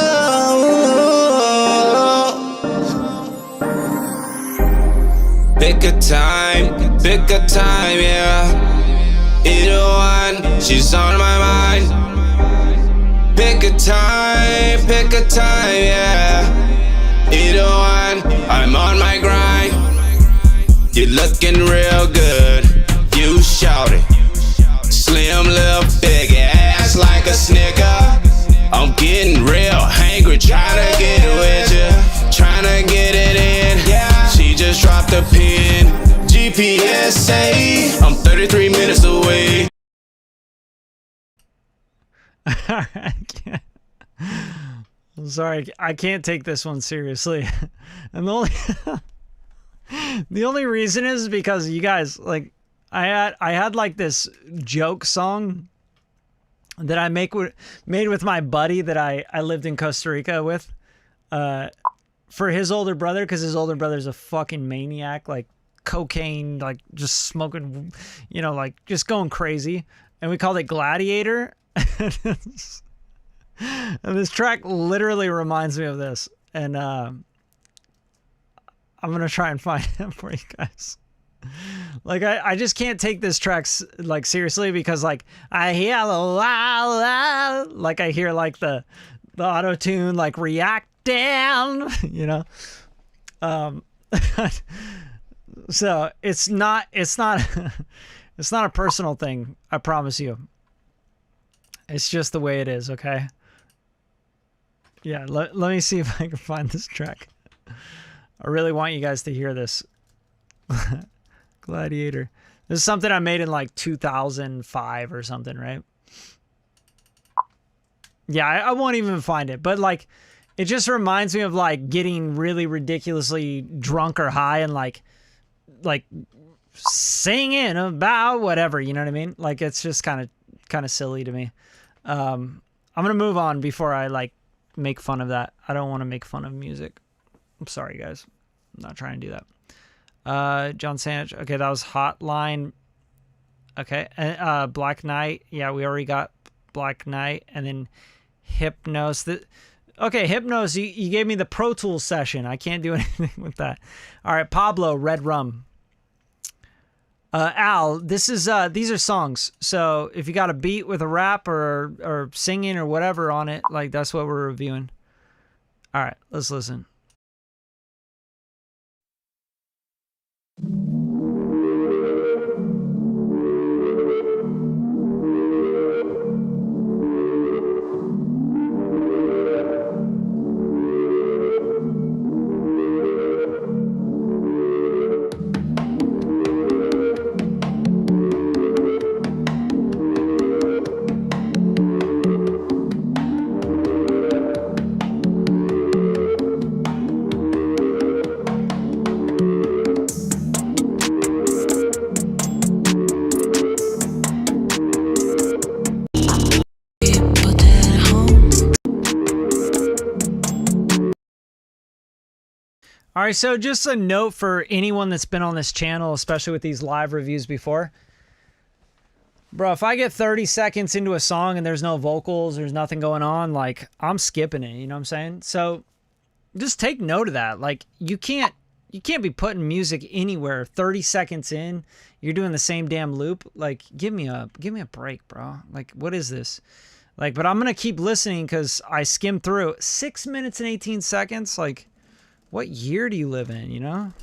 Pick a time, yeah. Either one, she's on my mind. Pick a time, yeah. Either one, I'm on my grind. You're looking real good, you shout it. Slim little big ass like a snicker. I'm getting real hangry, trying to get with ya, trying to get it in. Yeah, she just dropped a pin. GPS say I'm 33 minutes away. I'm sorry, I can't take this one seriously. And the only reason is because you guys, like, I had like this joke song that I made with my buddy that I lived in Costa Rica with, for his older brother, because his older brother's a fucking maniac, like cocaine, like just smoking, you know, like just going crazy, and we called it Gladiator. And this track literally reminds me of this, and I'm gonna try and find it for you guys. Like I just can't take this track like seriously, because like I hear like I hear like the auto tune like reacting, you know. So it's not it's not a personal thing, I promise you. It's just the way it is, okay? Yeah, let me see if I can find this track. I really want you guys to hear this. Gladiator. This is something I made in like 2005 or something, right? Yeah, I won't even find it. But like, it just reminds me of like getting really ridiculously drunk or high and like singing about whatever, you know what I mean? Like, it's just kind of silly to me. I'm going to move on before I like make fun of that. I don't want to make fun of music. I'm sorry, guys. I'm not trying to do that. John Sandage. Okay, that was Hotline. Okay, Black Knight. Yeah, we already got Black Knight. And then Hypnos. Okay, Hypnos, you gave me the Pro Tools session. I can't do anything with that. All right, Pablo, Red Rum. Al, these are songs. So if you got a beat with a rap or singing or whatever on it, like that's what we're reviewing. All right, let's listen. All right, so just a note for anyone that's been on this channel, especially with these live reviews before. Bro, if I get 30 seconds into a song and there's no vocals, there's nothing going on, like, I'm skipping it, you know what I'm saying? So just take note of that. Like, you can't be putting music anywhere 30 seconds in. You're doing the same damn loop. Like, give me a break, bro. Like, what is this? Like, but I'm going to keep listening because I skimmed through 6 minutes and 18 seconds. Like, what year do you live in, you know?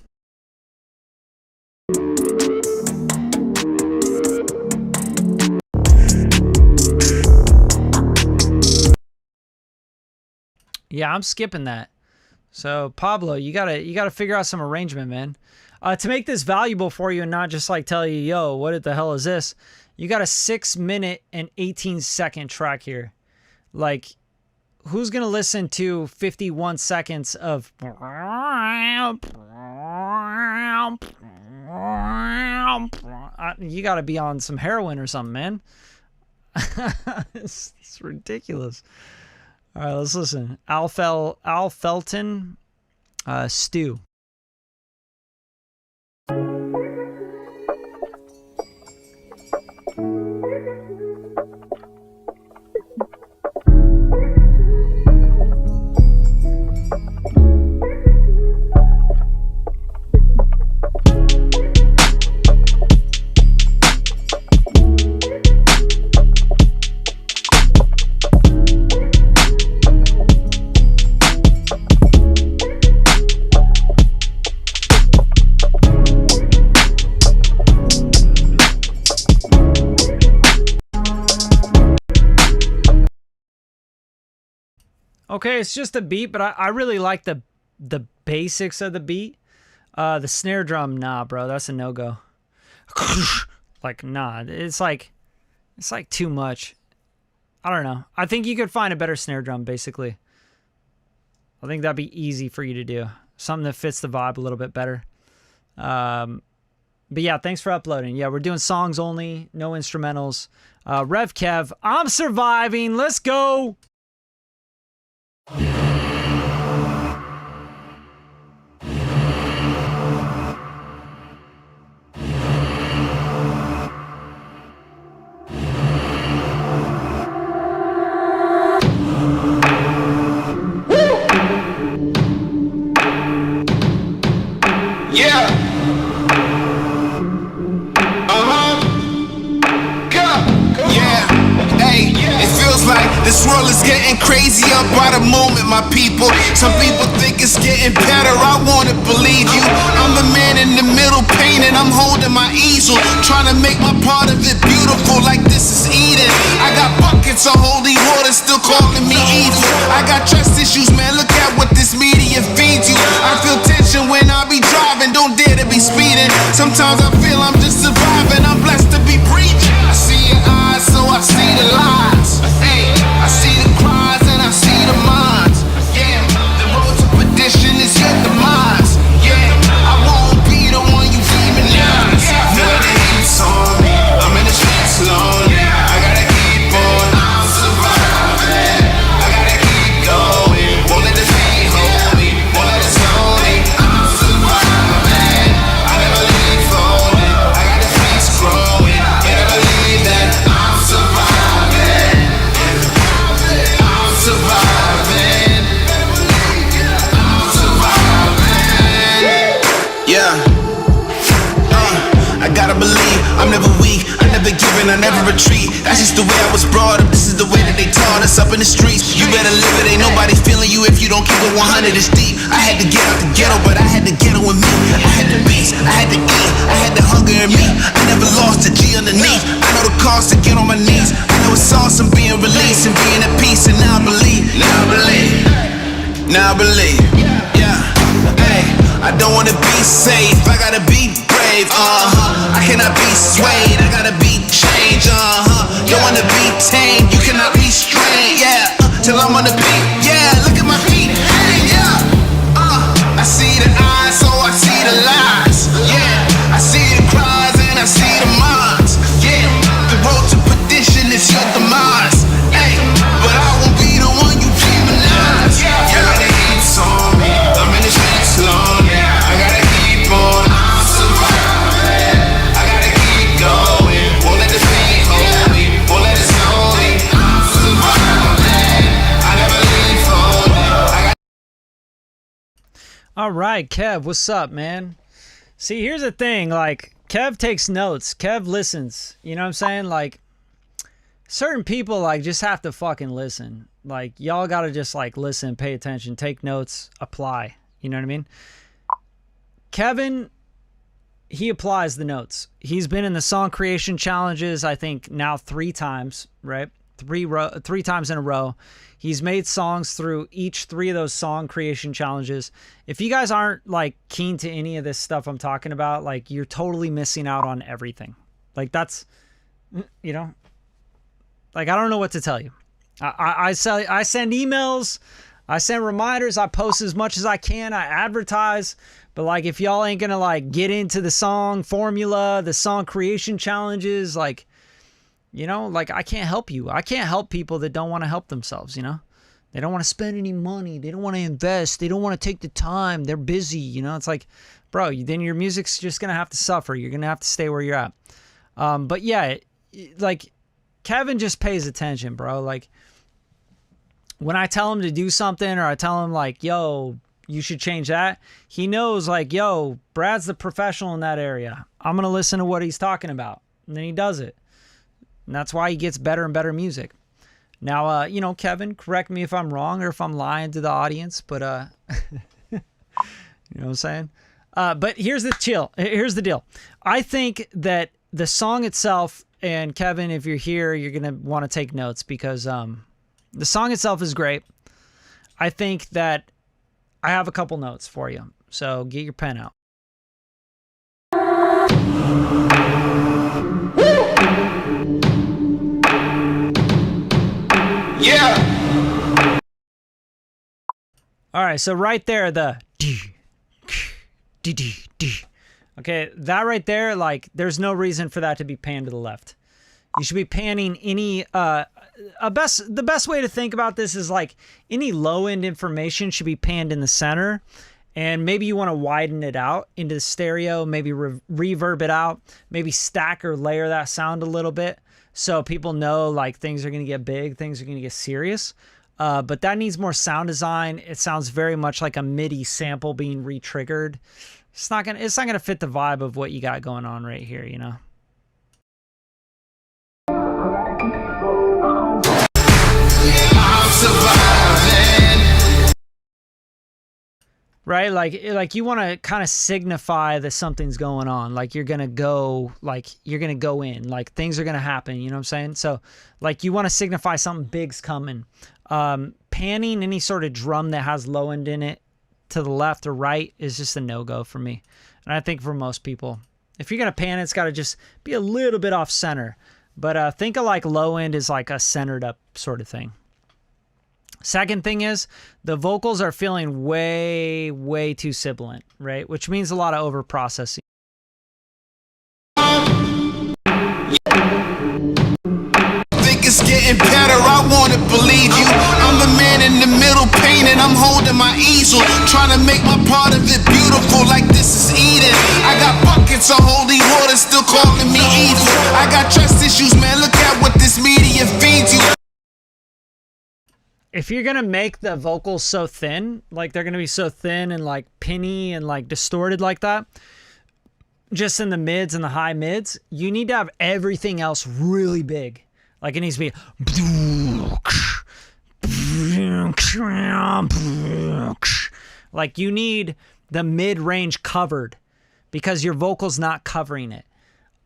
Yeah, I'm skipping that. So Pablo, you gotta figure out some arrangement, man. To make this valuable for you and not just like tell you, yo, what the hell is this? You got a 6 minute and 18 second track here. Like, who's gonna listen to 51 seconds of you gotta be on some heroin or something, man. It's ridiculous. All right, let's listen. Al Felton, Stew. Okay, it's just a beat, but I really like the basics of the beat. The snare drum, nah, bro, that's a no-go. Like, nah, it's like too much. I don't know. I think you could find a better snare drum, basically. I think that'd be easy for you to do. Something that fits the vibe a little bit better. But yeah, thanks for uploading. Yeah, we're doing songs only, no instrumentals. Rev Kev, I'm surviving. Let's go. Yeah. Yeah. Hey, it feels like this world is getting crazier by the moment, my people. Some people think it's getting better. I wanna believe you. I'm the man in the middle painting. I'm holding my easel, trying to make my part of it beautiful, like this is Eden. I got buckets of holy water still calling me evil. I got trust issues, man. Look at what this media feeds you. I feel tension when I be driving. Don't dare to be speeding. Sometimes I feel I'm just surviving. I'm blessed to be breathing. I see your eyes, so I see the lies. Hey, I see the cries and I see the minds. Yeah, the road to perdition is your demise. Yeah, I won't be the one you demonize. Feel the heat's on me. I'm in the streets lonely. I gotta keep on. I'm surviving. I gotta keep going. retreat. That's just the way I was brought up. This is the way that they taught us up in the streets. You better live it, ain't nobody feeling you if you don't keep it 100. It's deep. I had to get out the ghetto, but I had the ghetto in me. I had the beats, I had to eat, I had the hunger in me. I never lost a G underneath. I know the cost to get on my knees. I know it's awesome being released and being at peace. And now I believe, now I believe, now I believe. Yeah, hey, I don't wanna be safe, I gotta be brave. I cannot be swayed, I gotta be changed. Don't wanna be tamed, you cannot restrain. Yeah, till I'm on the beat. Yeah, look at my feet, hang, yeah. I see the eyes, so I see the lies. Yeah, I see the cries and I see the minds. Yeah, the road to perdition is your demise. Hey, but I won't be the one you demonize. Yeah, the heat's on me, I'm in the streets lonely. I gotta keep on, I'm surviving. I gotta keep going, won't let this pain hold me, won't let it slow me. I'm surviving, I never leave holding. All right, Kev, what's up, man? See, here's the thing, like, Kev takes notes. Kev listens. You know what I'm saying? Like, certain people, like, just have to fucking listen. Like, y'all gotta just, like, listen, pay attention, take notes, apply. You know what I mean? Kevin, he applies the notes. He's been in the song creation challenges, I think, now 3 times, right? 3 times in a row. He's made songs through each 3 of those song creation challenges. If you guys aren't like keen to any of this stuff I'm talking about, like you're totally missing out on everything. Like that's, you know, like I don't know what to tell you. I send emails, I send reminders, I post as much as I can, I advertise, but like if y'all ain't gonna like get into the song formula, the song creation challenges, like, you know, like I can't help you. I can't help people that don't want to help themselves, you know? They don't want to spend any money. They don't want to invest. They don't want to take the time. They're busy, you know? It's like, bro, then your music's just going to have to suffer. You're going to have to stay where you're at. But yeah, like Kevin just pays attention, bro. Like when I tell him to do something or I tell him like, yo, you should change that, he knows like, yo, Brad's the professional in that area. I'm going to listen to what he's talking about. And then he does it. And that's why he gets better and better music. Now, you know, Kevin, correct me if I'm wrong or if I'm lying to the audience, but, you know what I'm saying? But here's the deal. I think that the song itself, and Kevin, if you're here, you're going to want to take notes because the song itself is great. I think that I have a couple notes for you. So get your pen out. Yeah. All right, so right there, the okay, that right there, like, there's no reason for that to be panned to the left. You should be panning any, the best way to think about this is like any low end information should be panned in the center, and maybe you want to widen it out into the stereo, maybe reverb it out, maybe stack or layer that sound a little bit. So people know like things are going to get big, things are going to get serious. But that needs more sound design. It sounds very much like a MIDI sample being re-triggered. It's not gonna fit the vibe of what you got going on right here, you know? I'm surviving. Right? Like you want to kind of signify that something's going on. Like you're going to go in, like things are going to happen. You know what I'm saying? So like you want to signify something big's coming. Panning any sort of drum that has low end in it to the left or right is just a no-go for me. And I think for most people, if you're going to pan, it's got to just be a little bit off center. But think of like low end as like a centered up sort of thing. Second thing is the vocals are feeling way, way too sibilant, right? Which means a lot of over processing. Think it's getting better, I wanna believe you. I'm the man in the middle painting, I'm holding my easel, trying to make my part of it beautiful like this is Eden. I got buckets of holy water still calling me evil. I got trust issues, man, look at what this media feeds you. If you're going to make the vocals so thin, like they're going to be so thin and like pinny and like distorted like that, just in the mids and the high mids, you need to have everything else really big. Like it needs to be like you need the mid-range covered because your vocal's not covering it.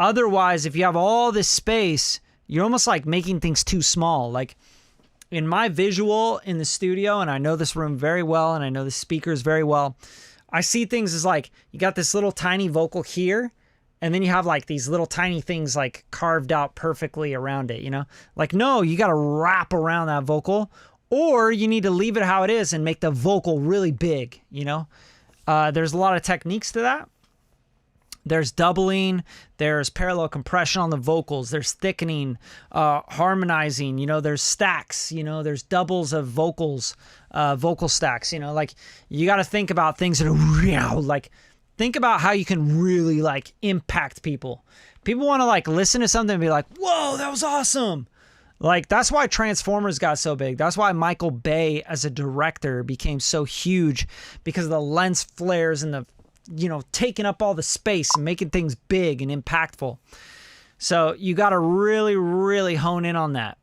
Otherwise, if you have all this space, you're almost like making things too small. Like in my visual in the studio, and I know this room very well, and I know the speakers very well, I see things as like, you got this little tiny vocal here, and then you have like these little tiny things like carved out perfectly around it, you know? Like, no, you got to wrap around that vocal, or you need to leave it how it is and make the vocal really big, you know? There's a lot of techniques to that. There's doubling, there's parallel compression on the vocals, there's thickening, harmonizing, you know, there's stacks, you know, there's doubles of vocals, vocal stacks, you know, like you got to think about things that are real, like think about how you can really like impact people. People want to like listen to something and be like, whoa, that was awesome. Like that's why Transformers got so big. That's why Michael Bay as a director became so huge, because of the lens flares and the, you know, taking up all the space and making things big and impactful. So you got to really, really hone in on that.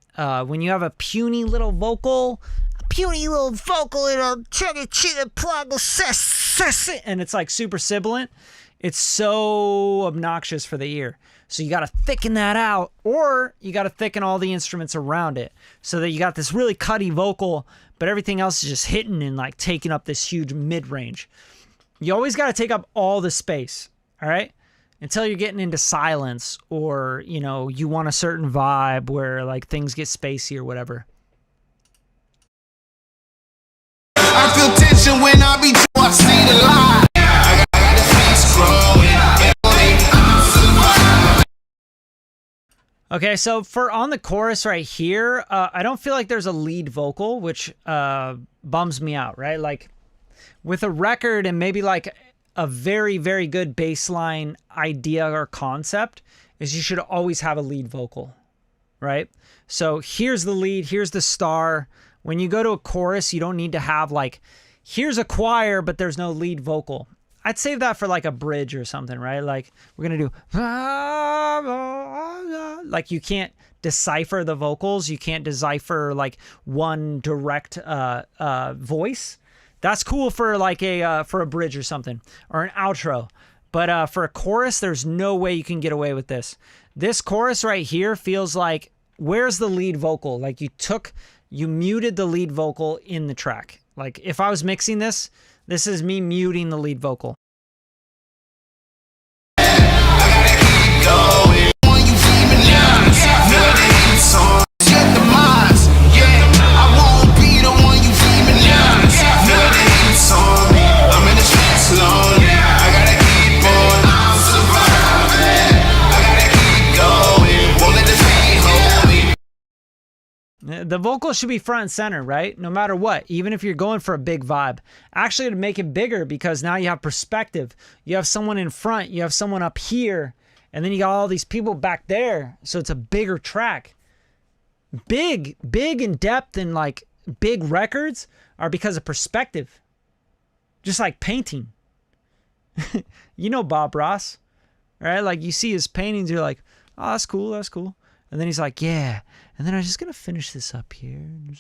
When you have a puny little vocal, in a and it's like super sibilant, it's so obnoxious for the ear. So you got to thicken that out, or you got to thicken all the instruments around it so that you got this really cutty vocal, but everything else is just hitting and like taking up this huge mid-range. You always got to take up all the space, all right? Until you're getting into silence, or, you know, you want a certain vibe where like things get spacey or whatever. I feel tension when I be I see the line. I got the face growing. Okay, so for on the chorus right here, I don't feel like there's a lead vocal, which bums me out, right? Like with a record and maybe like a very, very good baseline idea or concept is you should always have a lead vocal, right? So here's the lead, here's the star. When you go to a chorus, you don't need to have like, here's a choir, but there's no lead vocal. I'd save that for like a bridge or something, right? Like we're going to do, like you can't decipher the vocals. You can't decipher like one direct voice. That's cool for like for a bridge or something, or an outro. But for a chorus, there's no way you can get away with this. This chorus right here feels like, where's the lead vocal? Like you muted the lead vocal in the track. Like if I was mixing this, this is me muting the lead vocal. The vocal should be front and center, right? No matter what, even if you're going for a big vibe. Actually, to make it bigger, because now you have perspective. You have someone in front, you have someone up here, and then you got all these people back there. So it's a bigger track. Big in depth and like big records are because of perspective. Just like painting. You know Bob Ross, right? Like you see his paintings, you're like, oh, that's cool, that's cool. And then he's like, yeah. And then I'm just going to finish this up here. And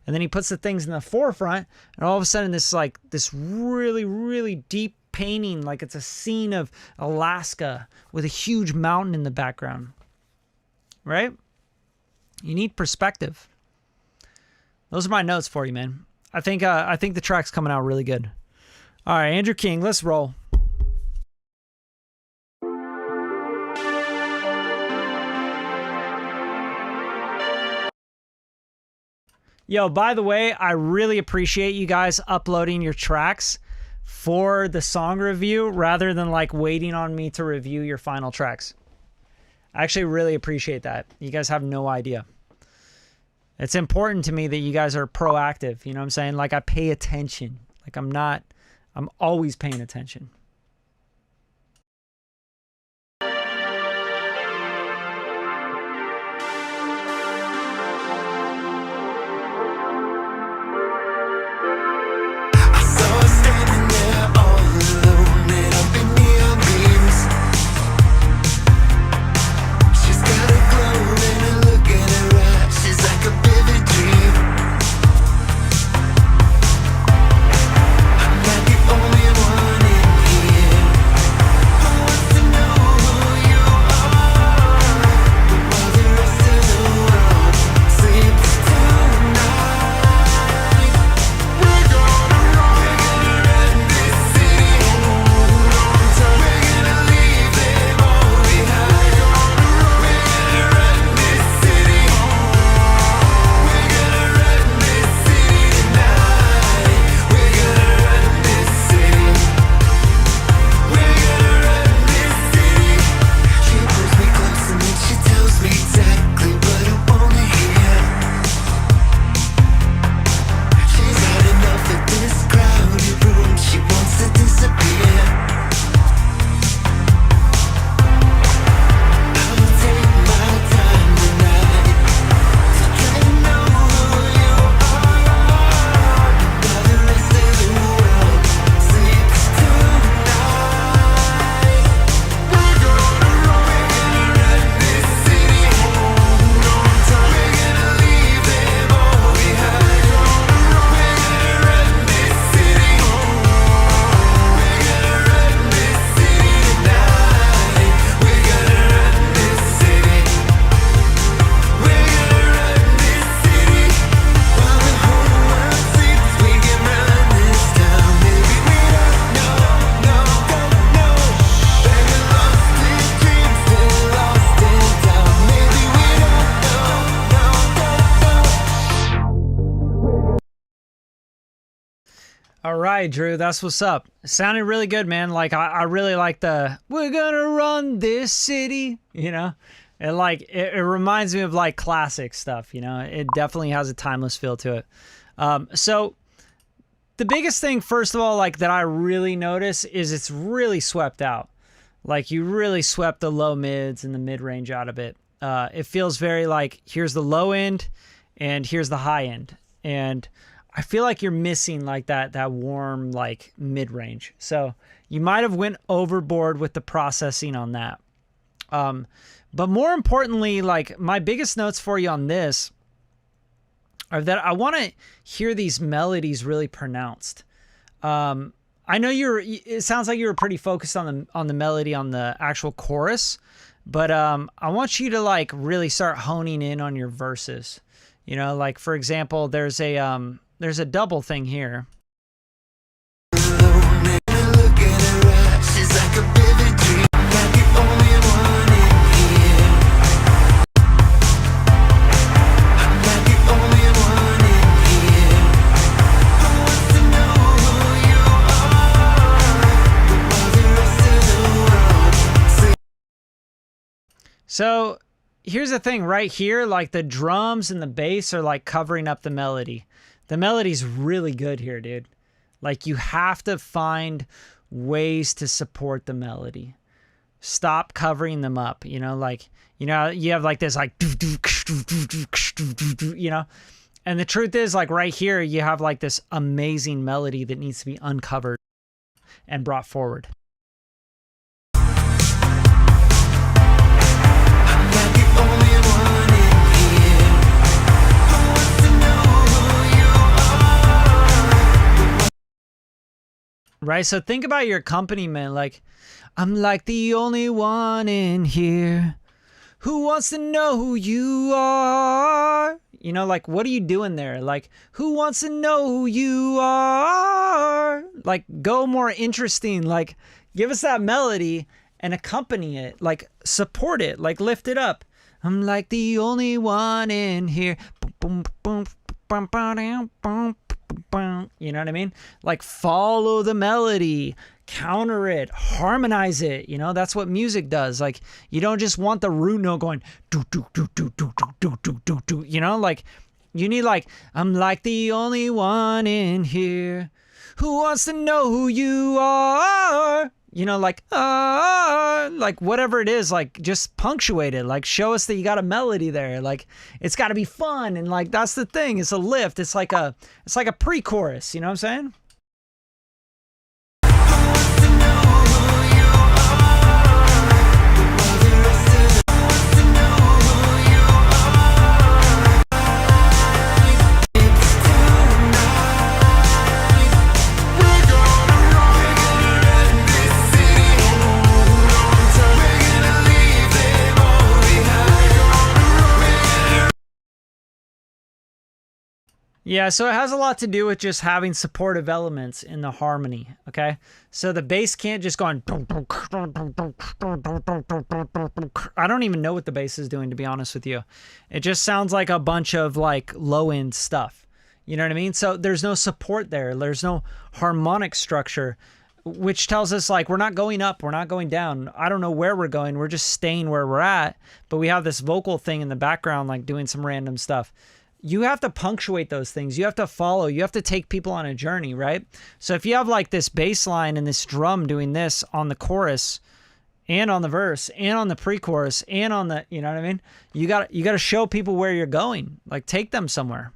then he puts the things in the forefront. And all of a sudden, this really, really deep painting, like it's a scene of Alaska with a huge mountain in the background. Right? You need perspective. Those are my notes for you, man. I think the track's coming out really good. All right, Andrew King, let's roll. Yo, by the way, I really appreciate you guys uploading your tracks for the song review rather than like waiting on me to review your final tracks. I actually really appreciate that. You guys have no idea. It's important to me that you guys are proactive. You know what I'm saying? Like I pay attention. Like I'm always paying attention. All right, Drew, that's what's up. It sounded really good, man. Like, I really like the, we're gonna run this city, you know? And like, it reminds me of like classic stuff, you know? It definitely has a timeless feel to it. So the biggest thing, first of all, like that I really notice is it's really swept out. Like you really swept the low mids and the mid range out a bit. It feels very like, here's the low end and here's the high end. And I feel like you're missing like that warm like mid-range. So you might have went overboard with the processing on that. But more importantly, like my biggest notes for you on this are that I want to hear these melodies really pronounced. I know it sounds like you were pretty focused on the melody on the actual chorus, but I want you to like really start honing in on your verses. You know, like for example, there's a double thing here. So here's the thing right here, like the drums and the bass are like covering up the melody. The melody's really good here, dude. Like you have to find ways to support the melody. Stop covering them up, you know, like, you know, you have like this like, you know, and the truth is like right here, you have like this amazing melody that needs to be uncovered and brought forward. Right, so think about your accompaniment, like, I'm like the only one in here who wants to know who you are. You know, like, what are you doing there? Like, who wants to know who you are? Like, go more interesting, like, give us that melody and accompany it, like, support it, like, lift it up. I'm like the only one in here. Boom, boom, boom, boom, boom. You know what I mean? Like follow the melody, counter it, harmonize it. You know, that's what music does. Like you don't just want the root note going do do do do do do do do do. You know, like you need like I'm like the only one in here who wants to know who you are. You know, like whatever it is, like just punctuate it, like show us that you got a melody there. Like it's got to be fun. And like, that's the thing. It's a lift. It's like a pre-chorus. You know what I'm saying? Yeah, so it has a lot to do with just having supportive elements in the harmony, okay? So the bass can't just go on... I don't even know what the bass is doing, to be honest with you. It just sounds like a bunch of, like, low-end stuff. You know what I mean? So there's no support there. There's no harmonic structure, which tells us, like, we're not going up, we're not going down. I don't know where we're going. We're just staying where we're at, but we have this vocal thing in the background, like, doing some random stuff. You have to punctuate those things. You have to follow. You have to take people on a journey, right? So if you have like this bass line and this drum doing this on the chorus and on the verse and on the pre-chorus and on the, you know what I mean? You got to show people where you're going. Like take them somewhere.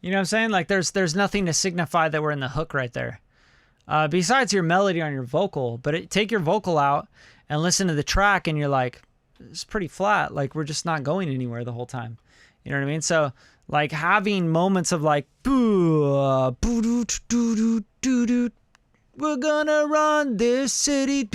You know what I'm saying? Like there's nothing to signify that we're in the hook right there. Besides your melody on your vocal, but take your vocal out and listen to the track and you're like, it's pretty flat. Like we're just not going anywhere the whole time. You know what I mean? So like having moments of like, we're gonna run this city.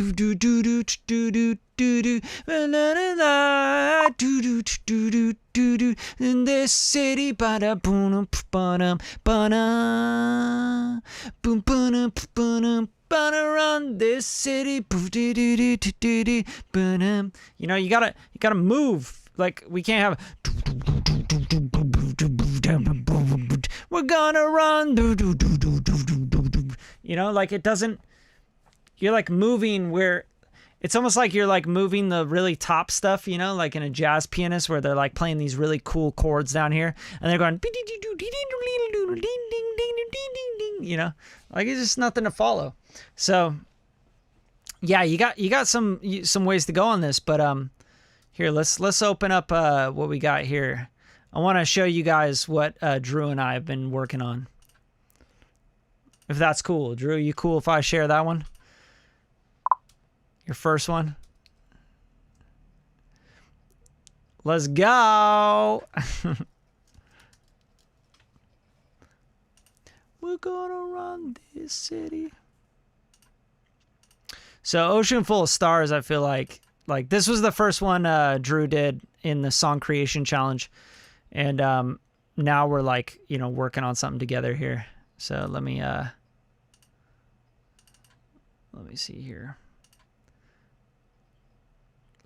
in this city, ba-da boom ba-dum ba-da boom ba-dum ba-dum run this city. You know, you gotta move. Like, we can't have we're gonna run. You know, like, it doesn't, you're like moving where it's almost like you're like moving the really top stuff, you know, like in a jazz pianist where they're like playing these really cool chords down here and they're going, you know, like, it's just nothing to follow. So yeah, you got some ways to go on this, but here, let's open up what we got here. I want to show you guys what Drew and I have been working on. If that's cool. Drew, you cool if I share that one? Your first one? Let's go! We're gonna run this city. So, Ocean Full of Stars, I feel like this was the first one Drew did in the Song Creation Challenge. And now we're like, you know, working on something together here. So let me see here.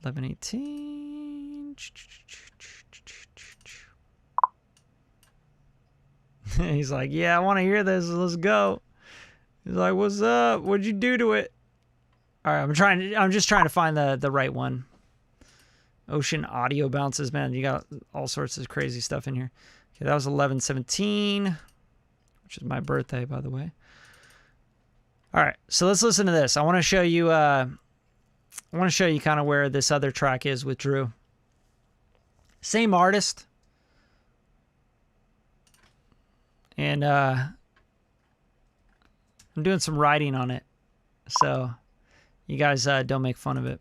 11:18. He's like, yeah, I want to hear this. Let's go. He's like, what's up? What'd you do to it? All right, I'm just trying to find the right one. Ocean audio bounces, man. You got all sorts of crazy stuff in here. Okay, that was 11:17, which is my birthday, by the way. All right, so let's listen to this. I want to show you. Kind of where this other track is with Drew. Same artist, and I'm doing some writing on it, so you guys don't make fun of it.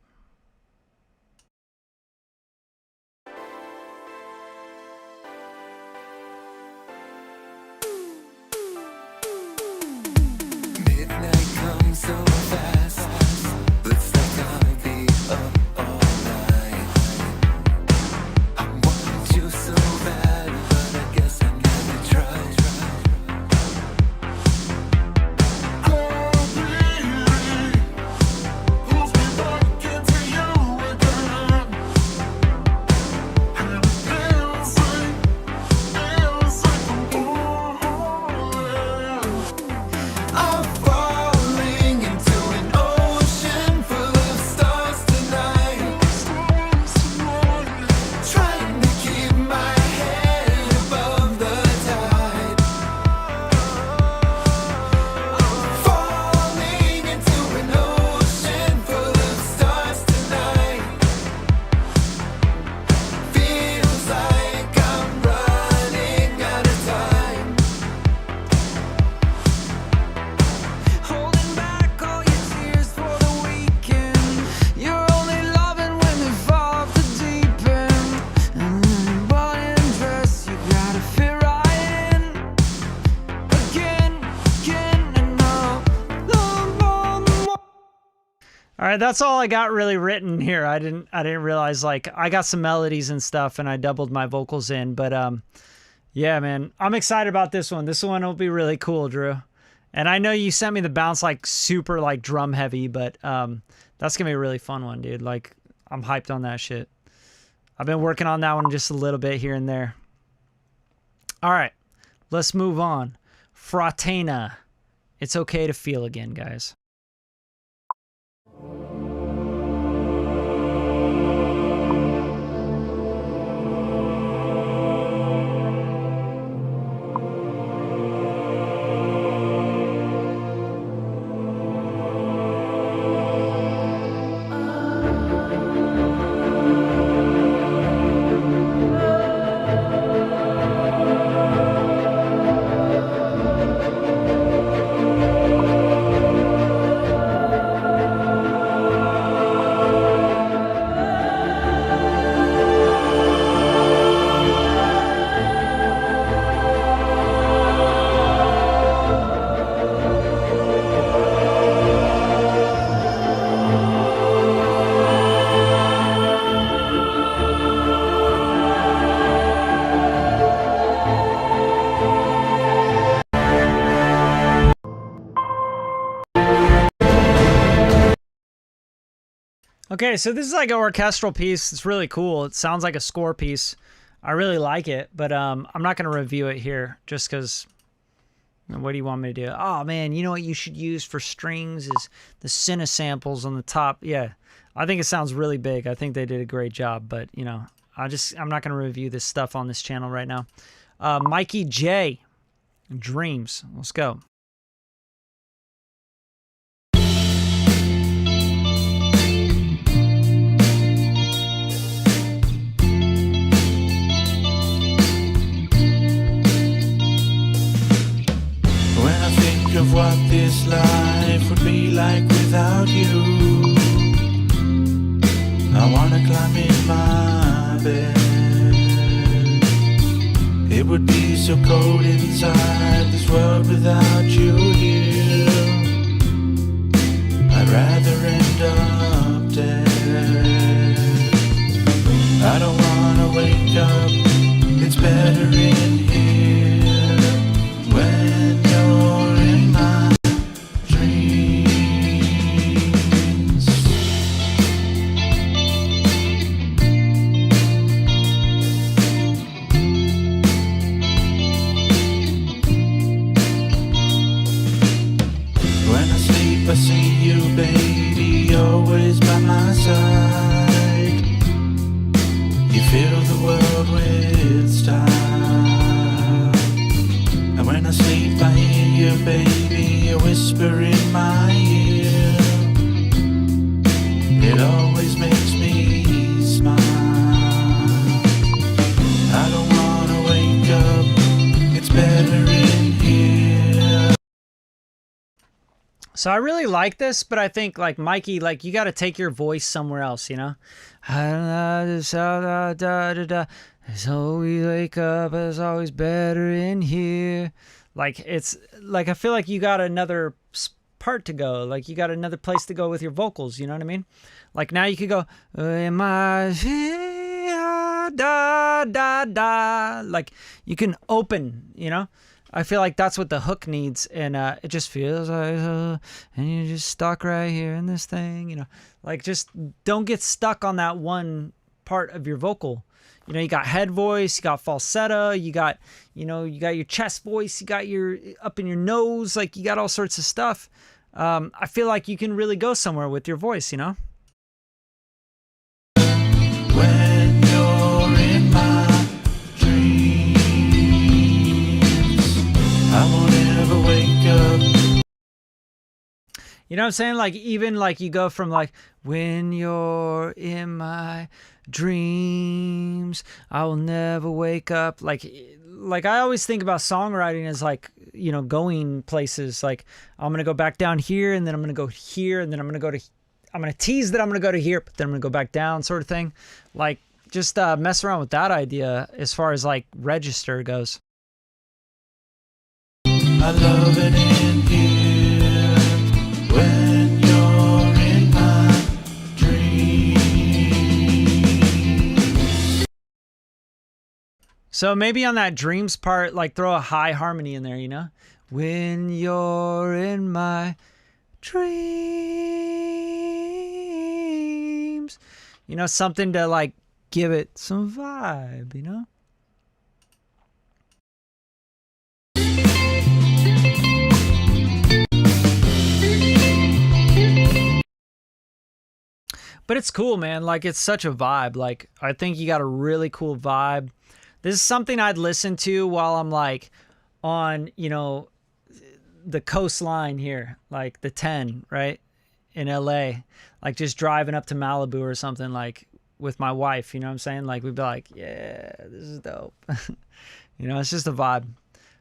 So fast, looks like I'll be up all night. I want you so bad, but I guess I never tried. Pulls me back into you again. And it feels like I'm falling. I'm falling into an ocean full of stars tonight. Trying to keep my head above the tide. Falling into an ocean full of stars tonight. Feels like I'm running out of time. Holding back all your tears for the weekend. You're only loving when you fall off the deep end. And when you bought and dress, you gotta fit right in. Again, and now. All right, that's all I got really written here. I didn't realize, like, I got some melodies and stuff and I doubled my vocals in, but yeah, man, I'm excited about this one. This one will be really cool, Drew. And I know you sent me the bounce like super like drum heavy, but that's gonna be a really fun one, dude. Like, I'm hyped on that shit. I've been working on that one just a little bit here and there. All right, let's move on. Fratena. It's okay to feel again, guys. Okay, so this is like an orchestral piece. It's really cool. It sounds like a score piece. I really like it, but I'm not going to review it here just because... What do you want me to do? Oh, man, you know what you should use for strings is the Cinesamples on the top. Yeah, I think it sounds really big. I think they did a great job, but, you know, I'm not going to review this stuff on this channel right now. Mikey J, Dreams. Let's go. Of what this life would be like without you, I wanna climb in my bed. It would be so cold inside this world without you here. I'd rather end up dead. I don't wanna wake up, it's better in here when you're in my dreams. When I sleep I see you, baby, always by my side. You fill the world with style. And when I sleep I hear you, baby, a whisper in my ear. It always makes me smile. I don't wanna wake up, it's better in here. So I really like this, but I think like Mikey, like you got to take your voice somewhere else, you know? So we wake up, it's always better in here. Like it's like I feel like you got another part to go. Like you got another place to go with your vocals, you know what I mean? Like now you could go am I da da da, like you can open, you know? I feel like that's what the hook needs, and it just feels like, and you're just stuck right here in this thing, you know. Like, just don't get stuck on that one part of your vocal. You know, you got head voice, you got falsetto, you got, you know, you got your chest voice, you got your up in your nose, like you got all sorts of stuff. I feel like you can really go somewhere with your voice, you know. When you're in my dreams, I won't ever wake up. You know what I'm saying? Like, even like you go from like, when you're in my dreams, I will never wake up. Like I always think about songwriting as like, you know, going places. Like, I'm going to go back down here, and then I'm going to go here, and then I'm going to tease that I'm going to go to here, but then I'm going to go back down, sort of thing. Like, just mess around with that idea as far as like register goes. I love it in here when you're in my dreams. So maybe on that dreams part, like throw a high harmony in there, you know? When you're in my dreams. You know, something to like give it some vibe, you know? But it's cool, man. Like, it's such a vibe. Like, I think you got a really cool vibe. This is something I'd listen to while I'm, like, on, you know, the coastline here. Like, the 10, right? In LA. Like, just driving up to Malibu or something, like, with my wife. You know what I'm saying? Like, we'd be like, yeah, this is dope. You know, it's just a vibe.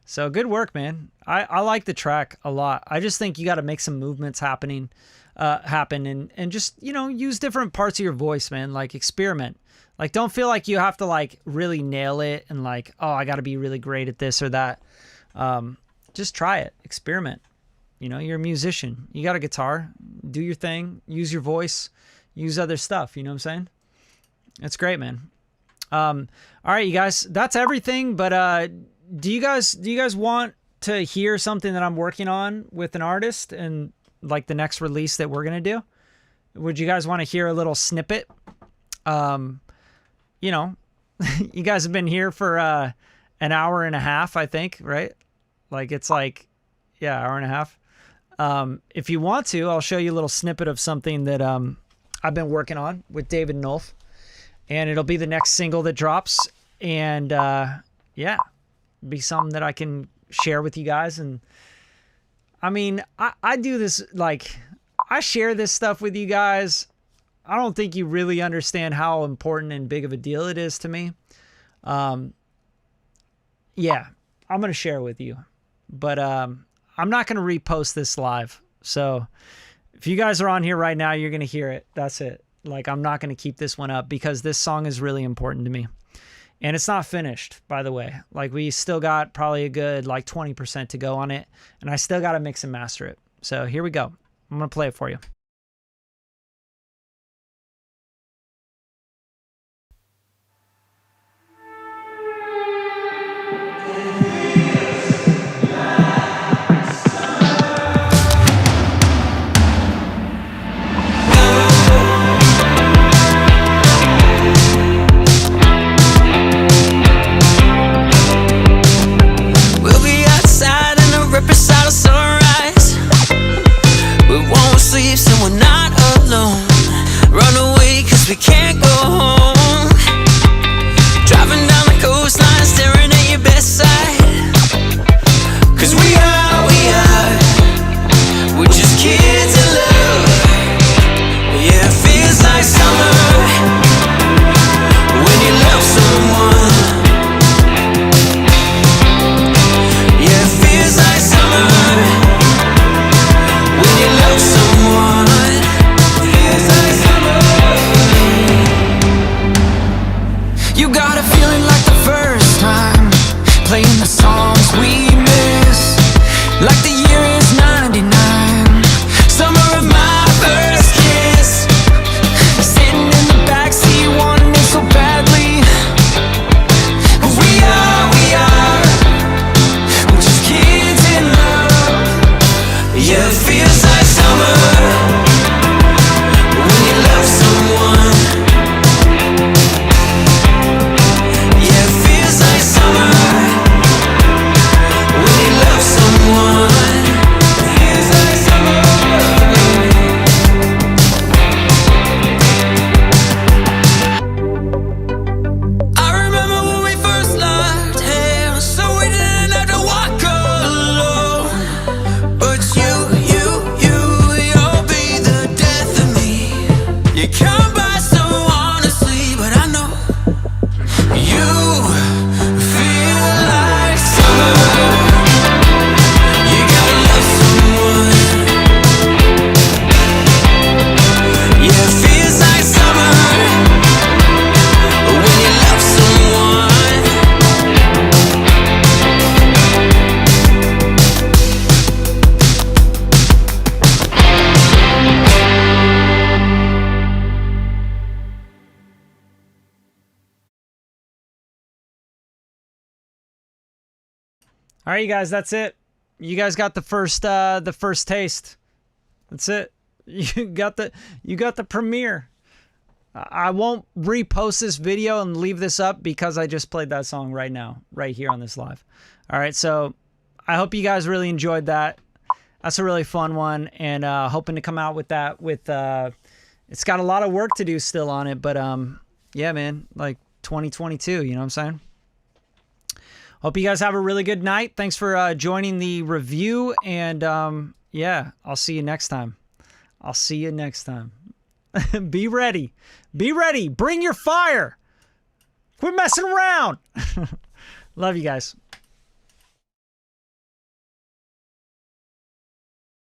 So, good work, man. I like the track a lot. I just think you got to make some movements happen and just, you know, use different parts of your voice, man. Like, experiment. Like, don't feel like you have to like really nail it and like, oh, I got to be really great at this or that. Just try it, experiment. You know, you're a musician, you got a guitar, do your thing, use your voice, use other stuff. You know what I'm saying? It's great, man. All right, you guys, that's everything. But do you guys want to hear something that I'm working on with an artist and like the next release that we're gonna do? Would you guys want to hear a little snippet? You know, you guys have been here for an hour and a half, I think, right? Like it's like, yeah, hour and a half. If you want to, I'll show you a little snippet of something that I've been working on with David Nolf, and it'll be the next single that drops. And yeah, be something that I can share with you guys. And I mean, I do this, like, I share this stuff with you guys. I don't think you really understand how important and big of a deal it is to me. Yeah, I'm going to share with you, but I'm not going to repost this live. So if you guys are on here right now, you're going to hear it. That's it. Like, I'm not going to keep this one up because this song is really important to me. And it's not finished, by the way. Like, we still got probably a good, like, 20% to go on it. And I still got to mix and master it. So here we go. I'm going to play it for you. Beside a sunrise, we won't sleep so we're not alone. Run away cause we can't go home. Driving down the coastline, staring at your best side. Cause we're just kids in love. Yeah, it feels like summer when you love someone. Yeah, it feels like when you love someone, feels like summer. You got a feeling like the first time, playing the songs we miss, like the year is 99, summer of my first kiss. Sitting in the backseat wanting it so badly. We're just kids in love. Yeah, it feels like summer when you love someone. Yeah, it feels like summer when you love someone. It feels like summer. I remember when we first locked hands, so we didn't have to walk alone. But you'll be the death of me. You come by so honestly, but I know you feel like summer. You gotta love someone. Yeah, it feels like summer when you love someone. All right, you guys, that's it. You guys got the first taste. That's it. You got the premiere. I won't repost this video and leave this up because I just played that song right now, right here on this live. All right, so I hope you guys really enjoyed that. That's a really fun one, and hoping to come out with that with it's got a lot of work to do still on it, but yeah, man, like 2022, you know what I'm saying? Hope you guys have a really good night. Thanks for joining the review, and yeah, I'll see you next time. I'll see you next time. Be ready. Be ready. Bring your fire. Quit messing around. Love you guys.